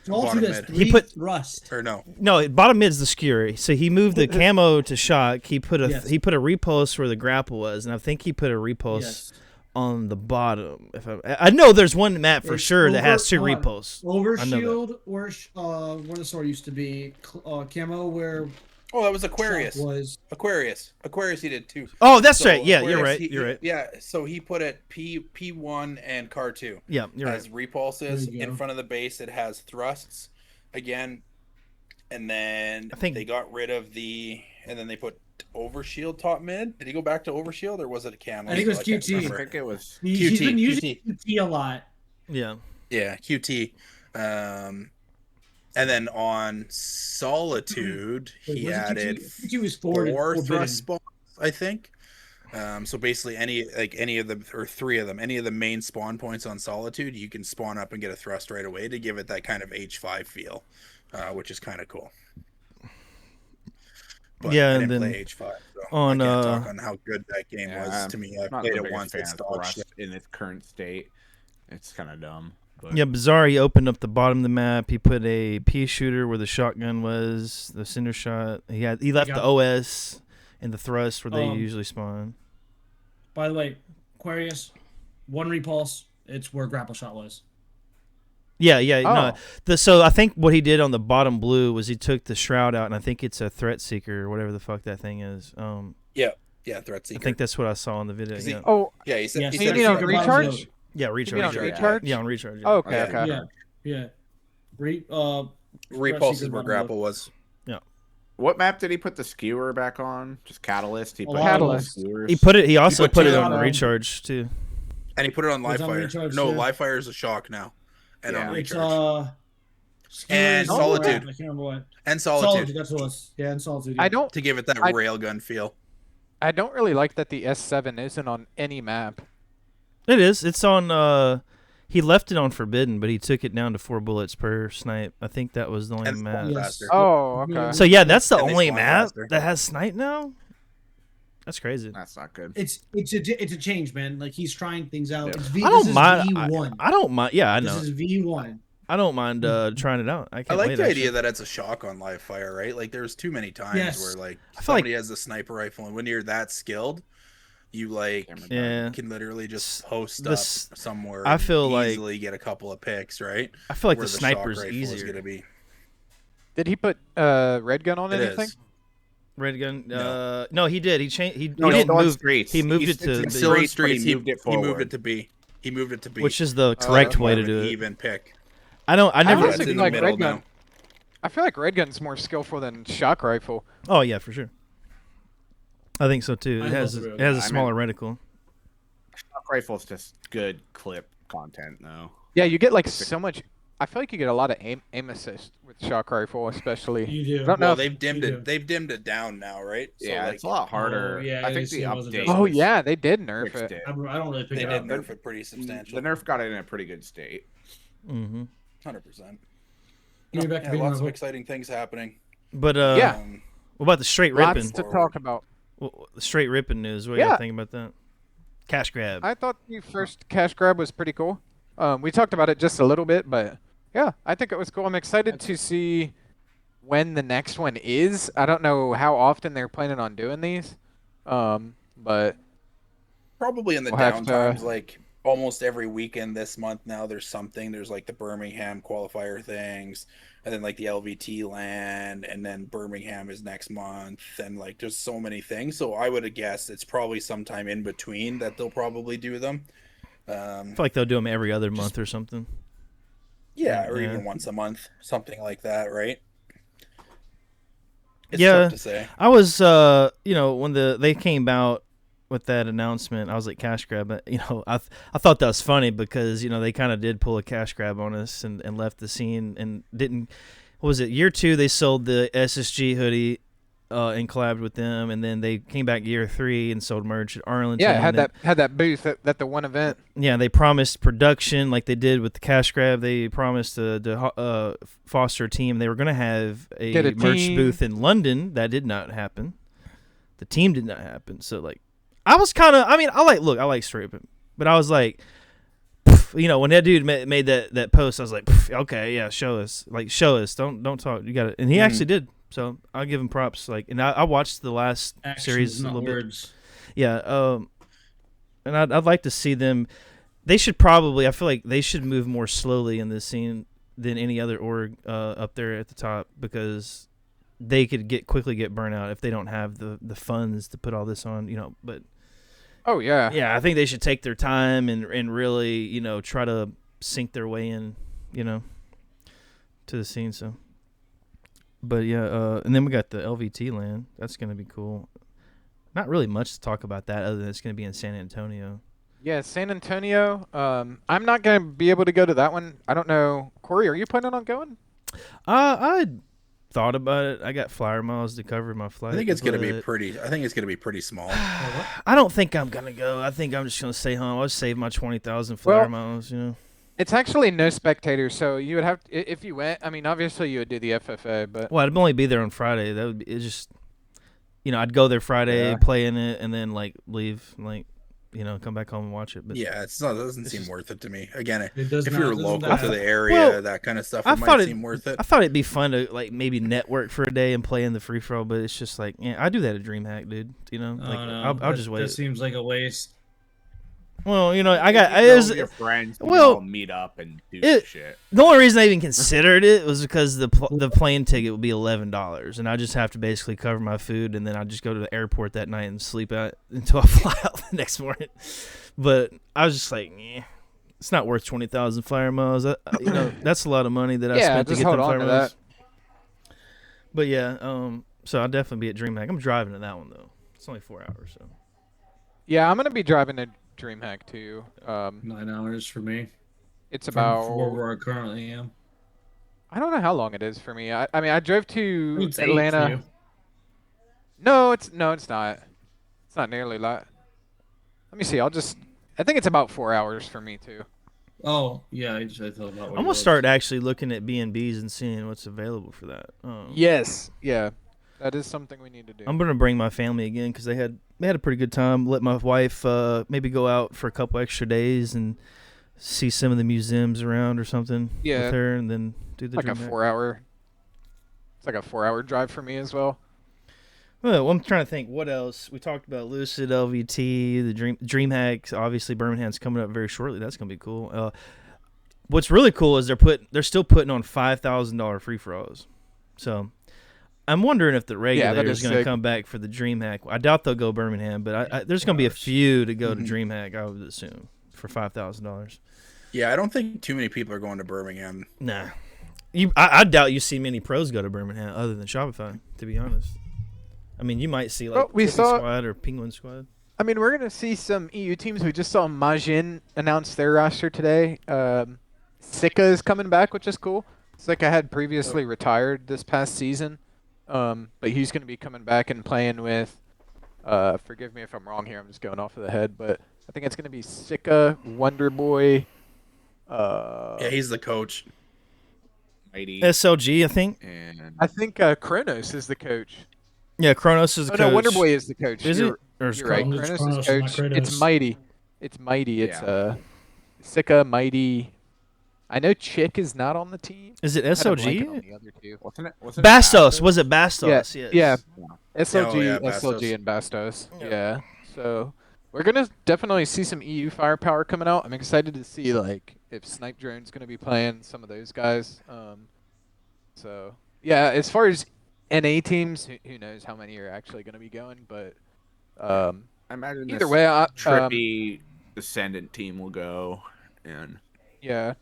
Also, there's mid. 3 He put- thrust. Or no. No, bottom mid's the skewer. So he moved the camo to shock. He put a Yes. repulse where the grapple was, and I think he put a repulse Yes. on the bottom. If I know there's one map for It's sure that has 2 hold on. repulse. I know Overshield, where the sword used to be, camo where Oh, that was shock Aquarius. was. Aquarius he did too. Oh, that's So right. Yeah, you're Aquarius, right. You're right. Yeah, so he put it P1 and CAR 2. Yeah, you're Has right. repulses There you in go. front of the base. It has thrusts again, and then I think- they got rid of and then they put overshield top mid. Did he go back to overshield or was it a camo? I think it was still? can't QT. I remember. think it was He's been using QT. QT a lot. Yeah. Yeah, QT. And then on Solitude, Wait, he was it added QT was forward and 4 forbidden. thrust spawns, I think. So basically, any of the or 3 of them, any of the main spawn points on Solitude, you can spawn up and get a thrust right away to give it that kind of H5 feel, which is kind of cool. But Yeah, I and didn't then play H5, so on, I can't talk on how good that game Yeah, was to me. I not played the it biggest once. fan It's of dog Thrust shit. in its current state. It's kind of dumb. But Yeah, Bizarre, he opened up the bottom of the map. He put a pea shooter where the shotgun was, the cinder shot. He left Yeah. the OS and the thrust where they Um, usually spawn. By the way, Aquarius, 1 repulse. It's where grapple shot was. Yeah, no. Oh. So I think what he did on the bottom blue was he took the shroud out, and I think it's a threat seeker or whatever the fuck that thing is. Yeah, Threat Seeker. I think that's what I saw in the video. 'Cause he- Yeah, Oh, yeah, he said. Yes. He You said mean on shotgun. recharge? yeah, you recharge. mean on yeah. recharge? Yeah, on recharge. Yeah. Okay, Yeah. okay. Yeah. Repulses Seeker where bottom grapple was. what map did he put the skewer back on? Just Catalyst. He put Catalyst. skewers. He put it. He also put put it two on on, recharge too. And he put it on live It's on fire. recharge, No, yeah. live fire is a shock now. And Yeah. on It's recharge. Skewers- And Solitude. I can't remember what. And Solitude. Solitude. That's what it was. Yeah, and Solitude. I don't To give it that I- railgun feel. I don't really like that the S7 isn't on any map. It is. It's on. He left it on Forbidden, but he took it down to 4 bullets per snipe. I think that was the only And map. spawn Yes. faster. Oh, okay. So yeah, that's the And they only spawn map faster. that has snipe now. That's crazy. That's not good. It's a change, man. Like he's trying things out. Yeah. It's I don't this is mind. V1. I don't mind. Yeah, I know. This is V1. I don't mind trying it out. I I can't like wait, the idea actually. that it's a shock on live fire, right? Like there's too many times Yes. where like I feel like- somebody has a sniper rifle and when you're that skilled, you like Yeah. can literally just post This- up somewhere. I and feel like- easily get a couple of picks, right? I feel like Where the shock sniper's rifle is easier. gonna be. Did he put red gun on It anything? is. Red gun. No. No, he did. He changed. He No, didn't still on move. streets. He moved He's- it to it's the- It's still in Streets, but he streets. He moved it he moved forward. it to B. He moved it to B. which is the correct More way of to an do it. Even pick. I don't. I I never. Yeah, honestly it's in feel the like middle red gun. now. I feel like red gun's more skillful than shock rifle. Oh yeah, for sure. I think so too. I It love has. the It red has a gun. smaller reticle. Shock rifle's just good clip content, though. Yeah, you get like so much. I feel like you get a lot of aim assist with shock rifle, especially. You do. I don't know. Well, if- they've dimmed you do. it. They've dimmed it down now, right? So, Yeah, like, it's a lot harder. yeah, I think it's- the it wasn't update. just- Oh yeah, they did nerf fixed it. it. I don't really pick they it did up. nerf it pretty substantial. The nerf got it in a pretty good state. Mm-hmm. 100%. Give me back to Yeah, being lots of level. exciting things happening. But Yeah. what about the straight Lots ripping? to talk about. The straight ripping news. What do you Yeah. think about that? Cash grab. I thought the first cash grab was pretty cool. We talked about it just a little bit, but yeah, I think it was cool. I'm excited to see when the next one is. I don't know how often they're planning on doing these, but Probably in the We'll have to- downtimes, like almost every weekend this month now, there's something. There's like the Birmingham qualifier things, and then like the LVT land, and then Birmingham is next month, and like there's so many things. So I would have guessed it's probably sometime in between that they'll probably do them. I feel like they'll do them every other month or something. Yeah, or Yeah. even once a month, something like that, right? It's Yeah. tough to say. I was, when they came out with that announcement, I was like, cash grab. But, I thought that was funny because, they kind of did pull a cash grab on us and left the scene and didn't. What was it? Year 2, they sold the SSG hoodie and collabed with them, and then they came back year 3 and sold merch at Arlington. Yeah, and then, had that booth at the one event. Yeah, they promised production like they did with the cash grab. They promised to foster a team. They were going to have a merch team. booth in London. That did not happen. The team did not happen. So, like, I was kind of, I like straight, but I was like, when that dude made that post, I was like, okay, yeah, show us. Like, show us. Don't talk. You got it. And he actually did. So I'll give him props. Like, and I watched the last series a little bit. Yeah. And I'd like to see them. They should probably. I feel like they should move more slowly in this scene than any other org up there at the top, because they could quickly get burnt out if they don't have the funds to put all this on. But Oh yeah. yeah, I think they should take their time and really try to sink their way in to the scene. So. But yeah, and then we got the LVT land. That's gonna be cool. Not really much to talk about that other than it's gonna be in San Antonio. Yeah, San Antonio. I'm not gonna be able to go to that one. I don't know. Corey, are you planning on going? I thought about it. I got flyer miles to cover my flight. I think it's gonna be pretty. I think it's gonna be pretty small. I don't think I'm gonna go. I think I'm just gonna stay home. I'll save my 20,000 flyer miles. It's actually no spectators, so you would have if you went. I mean, obviously you would do the FFA, but Well, I'd only be there on Friday. That would be just. I'd go there Friday, play in it, and then leave, come back home and watch it. But Yeah, it doesn't seem worth it to me. Again, It does if not- you're doesn't local that- to the area, Well, that kind of stuff, I it thought might it- seem worth it. I thought it'd be fun to maybe network for a day and play in the free for all, but it's just like, I do that at DreamHack, dude. I'll just wait. That seems like a waste. Well, I If got you it go was with your friends. You well, can all meet up and do shit. the only reason I even considered it was because the plane ticket would be $11, and I just have to basically cover my food, and then I just go to the airport that night and sleep out until I fly out the next morning. But I was just like, it's not worth 20,000 flyer miles. That's a lot of money that I spent to just get hold them on flyer to miles. that. But yeah, so I'll definitely be at DreamHack. I'm driving to that one though. It's only 4 hours, so. Yeah, I'm gonna be driving to DreamHack too. 9 hours for me. It's From about. where I currently am. I don't know how long it is for me. I mean, I drove to It's 8 for Atlanta. you. No, it's not. It's not nearly that. Let me see. I think it's about 4 hours for me too. Oh yeah, I thought about. I'm gonna start actually looking at B&Bs and seeing what's available for that. Yes. Yeah. That is something we need to do. I'm gonna bring my family again because they had a pretty good time. Let my wife maybe go out for a couple extra days and see some of the museums around or something Yeah. with her, and then do the like a DreamHack. 4 hour. It's like a 4 hour drive for me as well. Well, I'm trying to think what else. We talked about Lucid, LVT, the DreamHack. Obviously, Birmingham's coming up very shortly. That's gonna be cool. What's really cool is they're still putting on $5,000 free for alls. So I'm wondering if the regulator is going to come back for the DreamHack. I doubt they'll go Birmingham, but there's going to be a few to go to DreamHack, I would assume, for $5,000. Yeah, I don't think too many people are going to Birmingham. Nah. I doubt you see many pros go to Birmingham other than Shopify, to be honest. I mean, you might see Well, we Tippy saw- Squad or Penguin Squad. I mean, we're gonna see some EU teams. We just saw Majin announce their roster today. Sika is coming back, which is cool. Sika had previously retired this past season, but he's gonna be coming back and playing with. Forgive me if I'm wrong here. I'm just going off of the head, but I think it's gonna be Sika, Wonder Boy. Yeah, he's the coach. Mighty. SLG, I think. And I think Kronos is the coach. Yeah, Kronos is the Oh coach. no, Wonder Boy is the coach. Is You're- it? Or is You're right. Kronos? Kronos Kronos, is coach. not Kratos. It's Mighty. It's Mighty. It's Yeah. Sika, Mighty. I know Chick is not on the team. Is it Kinda blanking SLG? on the other two. wasn't it Bastos. Was it Bastos? Yeah, Yes. yeah. SLG, Oh, yeah, SLG, Bastos. and Bastos. Yeah. Yeah. So we're gonna definitely see some EU firepower coming out. I'm excited to see if Snipe Drone's gonna be playing some of those guys. So yeah, as far as NA teams, who knows how many are actually gonna be going, but I imagine either this way, trippy descendant team will go, and yeah.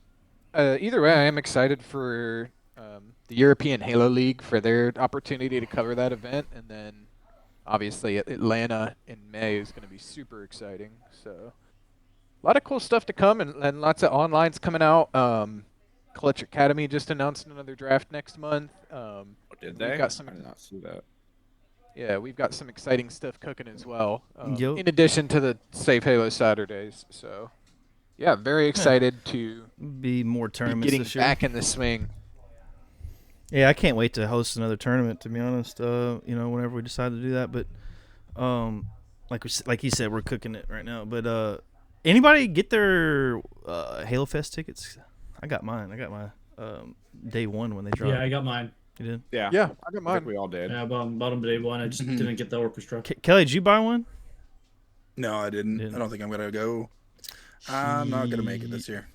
Either way, I am excited for the European Halo League for their opportunity to cover that event, and then obviously Atlanta in May is going to be super exciting. So a lot of cool stuff to come, and lots of onlines coming out. Clutch Academy just announced another draft next month. Did we've they? got some, I did not see that. yeah, we've got some exciting stuff cooking as well. Yup. In addition to the Safe Halo Saturdays. So yeah, very excited to Be more be tournaments getting this year. back in the swing. Yeah, I can't wait to host another tournament. To be honest, whenever we decide to do that, but like you said, we're cooking it right now. But anybody get their Halo Fest tickets? I got mine. I got my day one when they dropped. Yeah, I got mine. You did? Yeah, Yeah, I got I think mine. we all did. Yeah, I bought them day one. I just didn't get the orchestra. Kelly, did you buy one? No, I didn't. Didn't. I don't think I'm gonna go. I'm not gonna make it this year.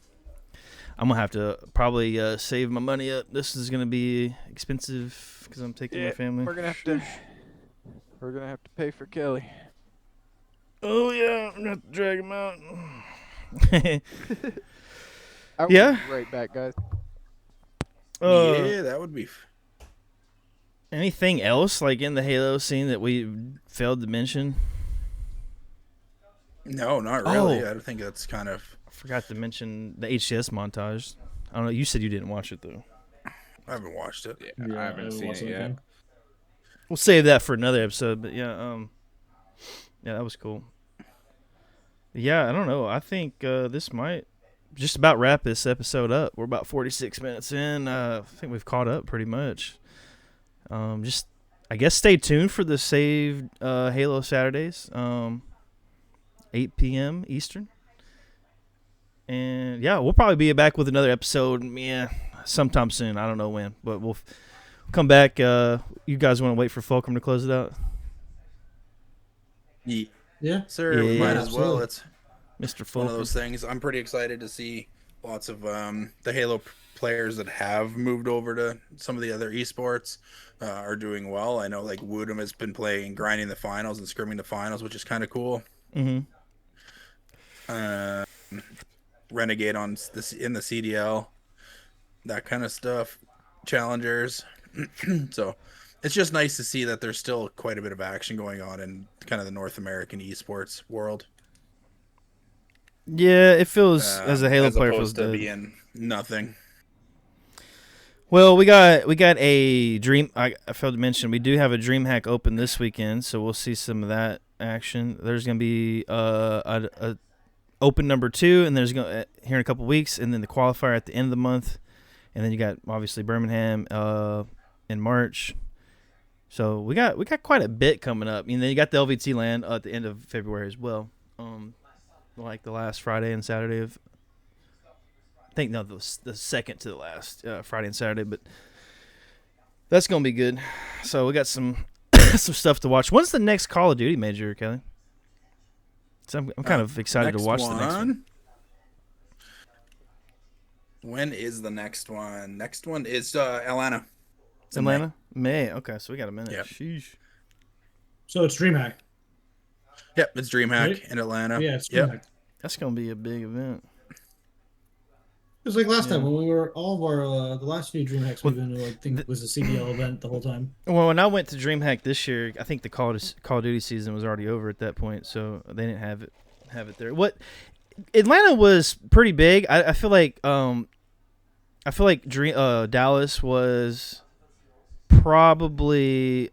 I'm gonna have to probably save my money up. This is gonna be expensive because I'm taking my family. We're gonna have to pay for Kelly. Oh yeah, I'm gonna have to drag him out. I'll Yeah. be right back, guys. Yeah, that would be. Anything else like in the Halo scene that we failed to mention? No, not really. Oh. I think that's kind of. I forgot to mention the HCS montage. I don't know. You said you didn't watch it though. I haven't watched it. Yeah, I haven't seen it yet. We'll save that for another episode. But yeah, that was cool. Yeah, I don't know. I think this might just about wrap this episode up. We're about 46 minutes in. I think we've caught up pretty much. Just I guess stay tuned for the saved Halo Saturdays, 8 p.m. Eastern. And yeah, we'll probably be back with another episode. Yeah, sometime soon. I don't know when, but we'll come back. You guys want to wait for Fulcrum to close it out? Yeah, sir. We Yeah, might as well. absolutely. It's Mr. one Fulcrum. of those things. I'm pretty excited to see lots of the Halo players that have moved over to some of the other esports are doing well. I know like Woodham has been grinding the finals and scrimming the finals, which is kind of cool. Mm-hmm. Renegade in the CDL, that kind of stuff. Challengers. So it's just nice to see that there's still quite a bit of action going on in kind of the North American esports world. Yeah, it feels as a Halo as player opposed feels to dead. being nothing. Well, we got a dream. I failed to mention we do have a DreamHack open this weekend, so we'll see some of that action. There's gonna be a open number 2, and there's gonna here in a couple weeks, and then the qualifier at the end of the month, and then you got obviously Birmingham in March. So we got quite a bit coming up. And then you got the LVT LAN at the end of February as well. Like the last Friday and Saturday of. I think no, the second to the last Friday and Saturday, but that's gonna be good. So we got some some stuff to watch. When's the next Call of Duty Major, Kelly? So I'm kind of excited to watch the next one. When is the next one? Next one is Atlanta. It's in Atlanta, May. Okay, so we got a minute. Yeah. Sheesh. So it's DreamHack. May. Yep, it's DreamHack Right? in Atlanta. Yeah, it's Yep. DreamHack. That's gonna be a big event. It was like last time Yeah. when we were all of our the last few DreamHacks we've been to. I think it was a CDL event the whole time. Well, when I went to DreamHack this year, I think the Call of Duty season was already over at that point, so they didn't have it there. What Atlanta was pretty big. I feel like Dallas was probably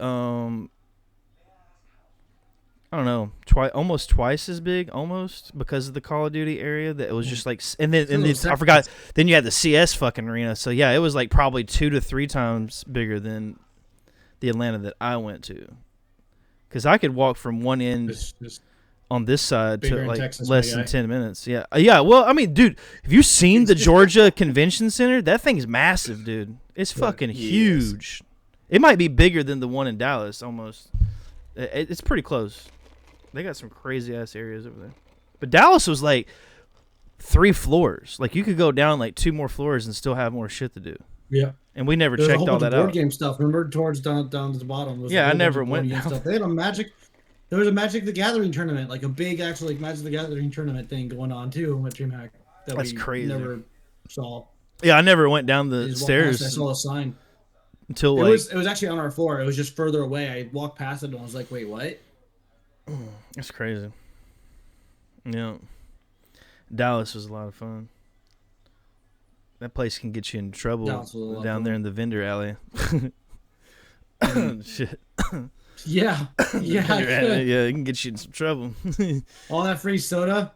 I don't know, almost twice as big, almost because of the Call of Duty area. That it was just like, and then I forgot. Then you had the CS fucking arena. So yeah, it was like probably 2 to 3 times bigger than the Atlanta that I went to. Because I could walk from one end Just on this side bigger to in like Texas, less my than guy. 10 minutes. Yeah, yeah. Well, I mean, dude, have you seen the Georgia Convention Center? That thing's massive, dude. It's fucking huge. It might be bigger than the one in Dallas, almost. It's pretty close. They got some crazy ass areas over there. But Dallas was like 3 floors. Like you could go down like 2 more floors and still have more shit to do. yeah. And we never There's a checked whole all bunch that of board out. game stuff. Remember towards down to the bottom. Was a Yeah, I whole bunch never of board went game down. stuff. They had a Magic. There was a Magic the Gathering tournament, like a big actual like Magic the Gathering tournament thing going on too at DreamHack. That's crazy. Never saw. Yeah, I never went down I the just walked past stairs it, I saw the sign. until It like was actually on our floor. It was just further away. I walked past it and I was like, wait, what? it's crazy. Yeah, Dallas was a lot of fun. That place can get you in trouble Dallas was a lot of down there fun. in the vendor alley. Shit. Yeah. Yeah. I Yeah, could. yeah, it can get you in some trouble. All that free soda.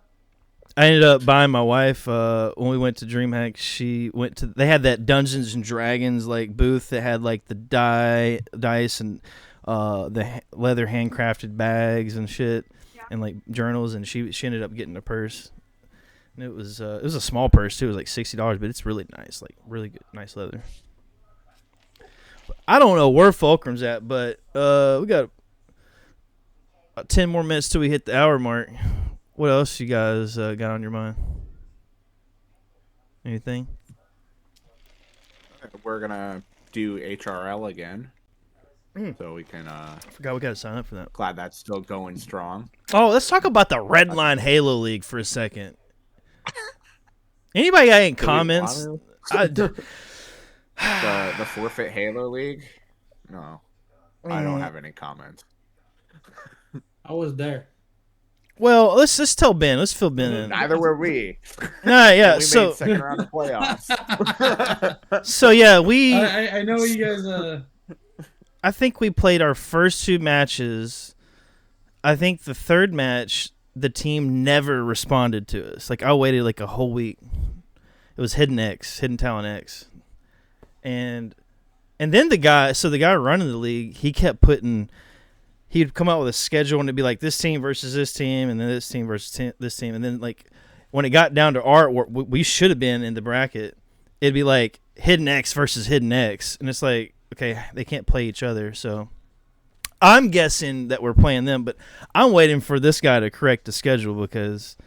I ended up buying my wife when we went to DreamHack. She went to. They had that Dungeons and Dragons like booth that had like the dice and the leather handcrafted bags and shit, and like journals. And she ended up getting a purse. And it was a small purse too. It was like $60, but it's really nice, like really good, nice leather. I don't know where Fulcrum's at, but we got 10 more minutes till we hit the hour mark. What else you guys got on your mind? Anything? We're gonna do HRL again, so we can. I forgot we got to sign up for that. Glad that's still going strong. Oh, let's talk about the Redline Halo League for a second. Anybody got any comments? The forfeit Halo League? No, I don't have any comments. I was there. Well, let's tell Ben. Let's fill Ben in. Neither were we. Nah, yeah. We So made second round of playoffs. so yeah, we. I know you guys. I think we played our first 2 matches. I think the third match, the team never responded to us. Like I waited like a whole week. It was Hidden Talent X, and then the guy running the league, he kept putting. He'd come out with a schedule and it'd be like this team versus this team, and then this team versus this team, and then like when it got down to our we should have been in the bracket, it'd be like Hidden X versus Hidden X, and it's like okay, they can't play each other, so I'm guessing that we're playing them, but I'm waiting for this guy to correct the schedule because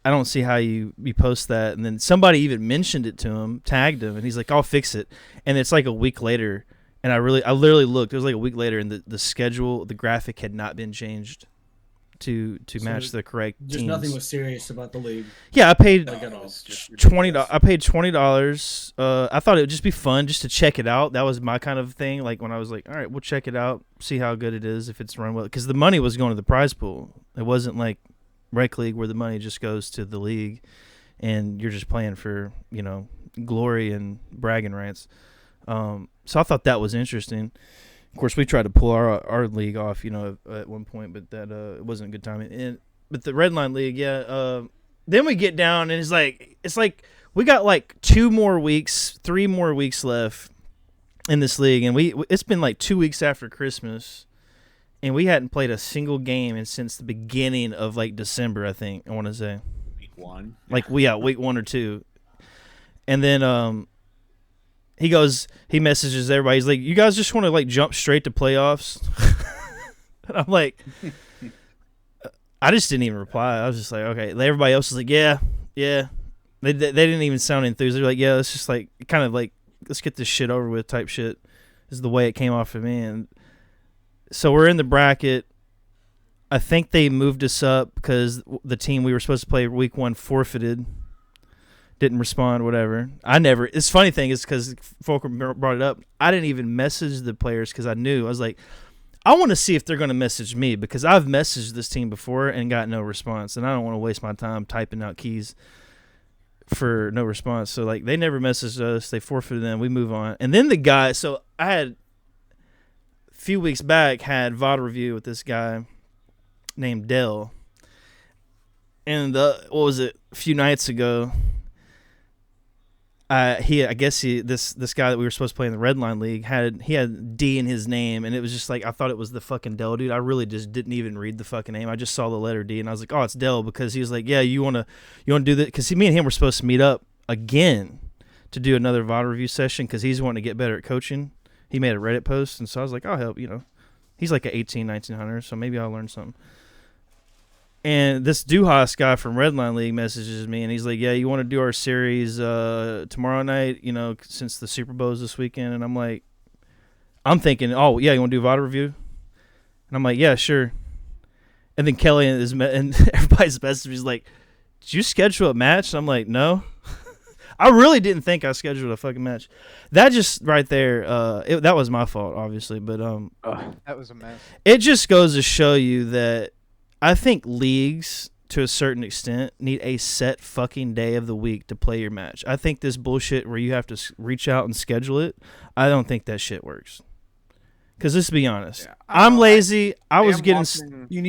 I don't see how you post that, and then somebody even mentioned it to him, tagged him, and he's like, I'll fix it, and it's like a week later. And I literally looked. It was like a week later, and the schedule, the graphic had not been changed to match the correct Just teams. nothing was serious about the league. Yeah, I paid Like at all. $20. I paid $20. I thought it would just be fun just to check it out. That was my kind of thing. Like when I was like, all right, we'll check it out, see how good it is, if it's run well. Because the money was going to the prize pool. It wasn't like Rec League where the money just goes to the league, and you're just playing for glory and bragging rights. So I thought that was interesting. Of course, we tried to pull our league off, at one point, but that it wasn't a good time. But the Redline League, yeah. Then we get down, and it's like we got like 3 more weeks left in this league, and it's been like 2 weeks after Christmas, and we hadn't played a single game since the beginning of like December, I think. I want to say Week 1. like week 1 or 2, and then he messages everybody. He's like, you guys just want to like jump straight to playoffs? And I'm like, I just didn't even reply. I was just like, okay. Everybody else is like, yeah. They didn't even sound enthused. They're like, yeah, it's just like kind of like let's get this shit over with type shit. Is the way it came off of me. And so we're in the bracket. I think they moved us up because the team we were supposed to play week 1 forfeited. Didn't respond, whatever. It's funny thing is because Fulcrum brought it up, I didn't even message the players because I knew. I was like, I want to see if they're going to message me because I've messaged this team before and got no response, and I don't want to waste my time typing out keys for no response. So, like, they never messaged us. They forfeited them. We move on. And then the guy, so I had, a few weeks back, had VOD review with this guy named Dell. And what was it, a few nights ago, this guy that we were supposed to play in the Redline League had D in his name, and it was just like I thought it was the fucking Dell dude. I really just didn't even read the fucking name. I just saw the letter D, and I was like, oh, it's Dell, because he was like, yeah, you wanna do that, because me and him were supposed to meet up again to do another VOD review session because he's wanting to get better at coaching. He made a Reddit post, and so I was like, I'll help. He's like an 1900, so maybe I'll learn something. And this Duhas guy from Redline League messages me, and he's like, yeah, you want to do our series tomorrow night, since the Super Bowl is this weekend? And I'm thinking, oh, yeah, you want to do VOD review? And I'm like, yeah, sure. And then Kelly and everybody's message is like, did you schedule a match? And I'm like, no. I really didn't think I scheduled a fucking match. That just right there, that was my fault, obviously. But That was a mess. it just goes to show you that I think leagues, to a certain extent, need a set fucking day of the week to play your match. I think this bullshit where you have to reach out and schedule it, I don't think that shit works. Because let's be honest, I'm lazy. I was getting... You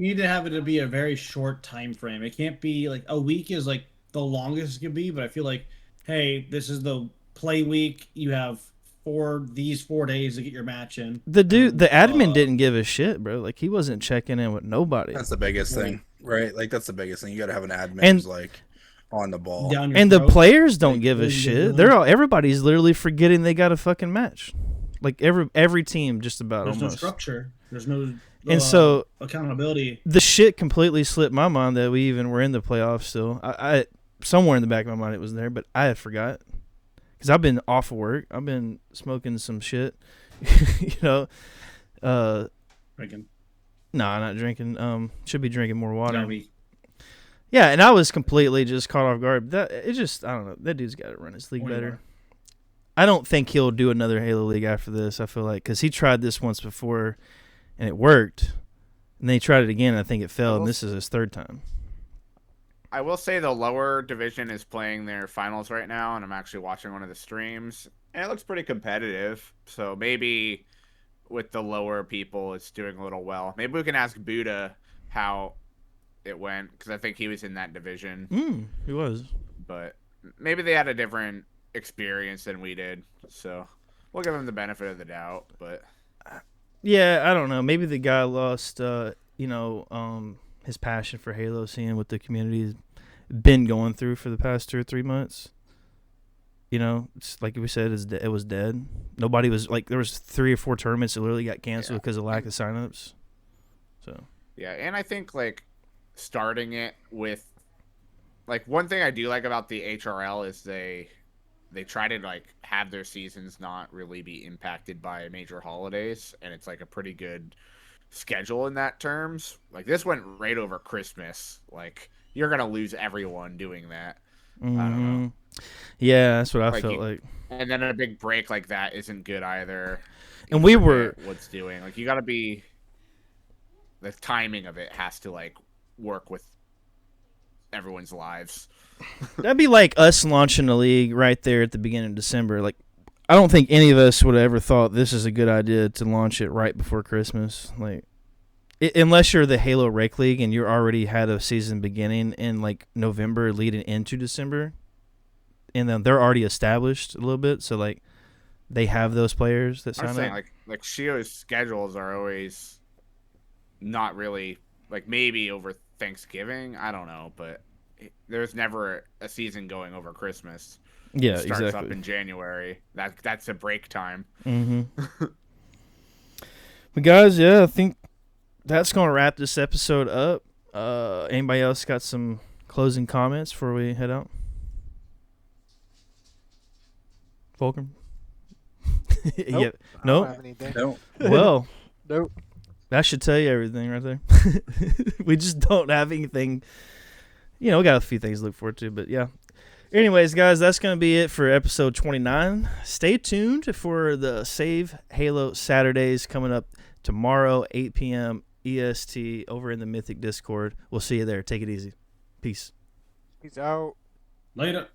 need to have it to be a very short time frame. It can't be like a week is like the longest it can be, but I feel like, hey, this is the play week. You have 4 days to get your match in. The admin didn't give a shit, bro. Like, he wasn't checking in with nobody. That's the biggest thing, right? Like, that's the biggest thing. You got to have an admin who's like on the ball. And the players don't give a shit. Everybody's literally forgetting they got a fucking match. Like every team, just about. There's almost. No structure. There's no. And so accountability. The shit completely slipped my mind that we even were in the playoffs still. I somewhere in the back of my mind it was there, but I had forgot because I've been off of work. I've been smoking some shit, Drinking. No, not drinking. Should be drinking more water. Darby. Yeah, and I was completely just caught off guard. I don't know. That dude's got to run his league better. I don't think he'll do another Halo League after this. I feel like because he tried this once before. And it worked. And then he tried it again, and I think it failed, and this is his 3rd time. I will say the lower division is playing their finals right now, and I'm actually watching one of the streams, and it looks pretty competitive. So maybe with the lower people, it's doing a little well. Maybe we can ask Buddha how it went, because I think he was in that division. He was. But maybe they had a different experience than we did, so we'll give him the benefit of the doubt, but... Yeah, I don't know. Maybe the guy lost, his passion for Halo, seeing what the community's been going through for the past 2 or 3 months. You know, it's like we said, it was dead. Nobody was like, there was 3 or 4 tournaments that literally got canceled because of lack of signups. So. Yeah, and I think like starting it with, like, one thing I do like about the HRL is they try to like have their seasons not really be impacted by major holidays, and it's like a pretty good schedule in that terms. Like this went right over Christmas. Like you're gonna lose everyone doing that. Mm-hmm. I don't know. Yeah, that's what I felt like. And then a big break like that isn't good either. And we were what's doing like you got to be. The timing of it has to like work with everyone's lives. That'd be like us launching a league right there at the beginning of December. Like, I don't think any of us would have ever thought this is a good idea to launch it right before Christmas. Like, unless you're the Halo Rake League and you already had a season beginning in like November leading into December, and then they're already established a little bit, so like they have those players that sign up. Like Shio's schedules are always not really like maybe over Thanksgiving. I don't know, but. There's never a season going over Christmas. Yeah, it starts exactly. up in January. That's a break time. Mm-hmm. But guys, yeah, I think that's gonna wrap this episode up. Anybody else got some closing comments before we head out? Fulcrum? Nope. Yeah. Nope. I don't have anything. No. Well, Nope. that should tell you everything right there. We just don't have anything. You know, we got a few things to look forward to, but yeah. Anyways, guys, that's going to be it for episode 29. Stay tuned for the Save Halo Saturdays coming up tomorrow, 8 p.m. EST over in the Mythic Discord. We'll see you there. Take it easy. Peace. Peace out. Later.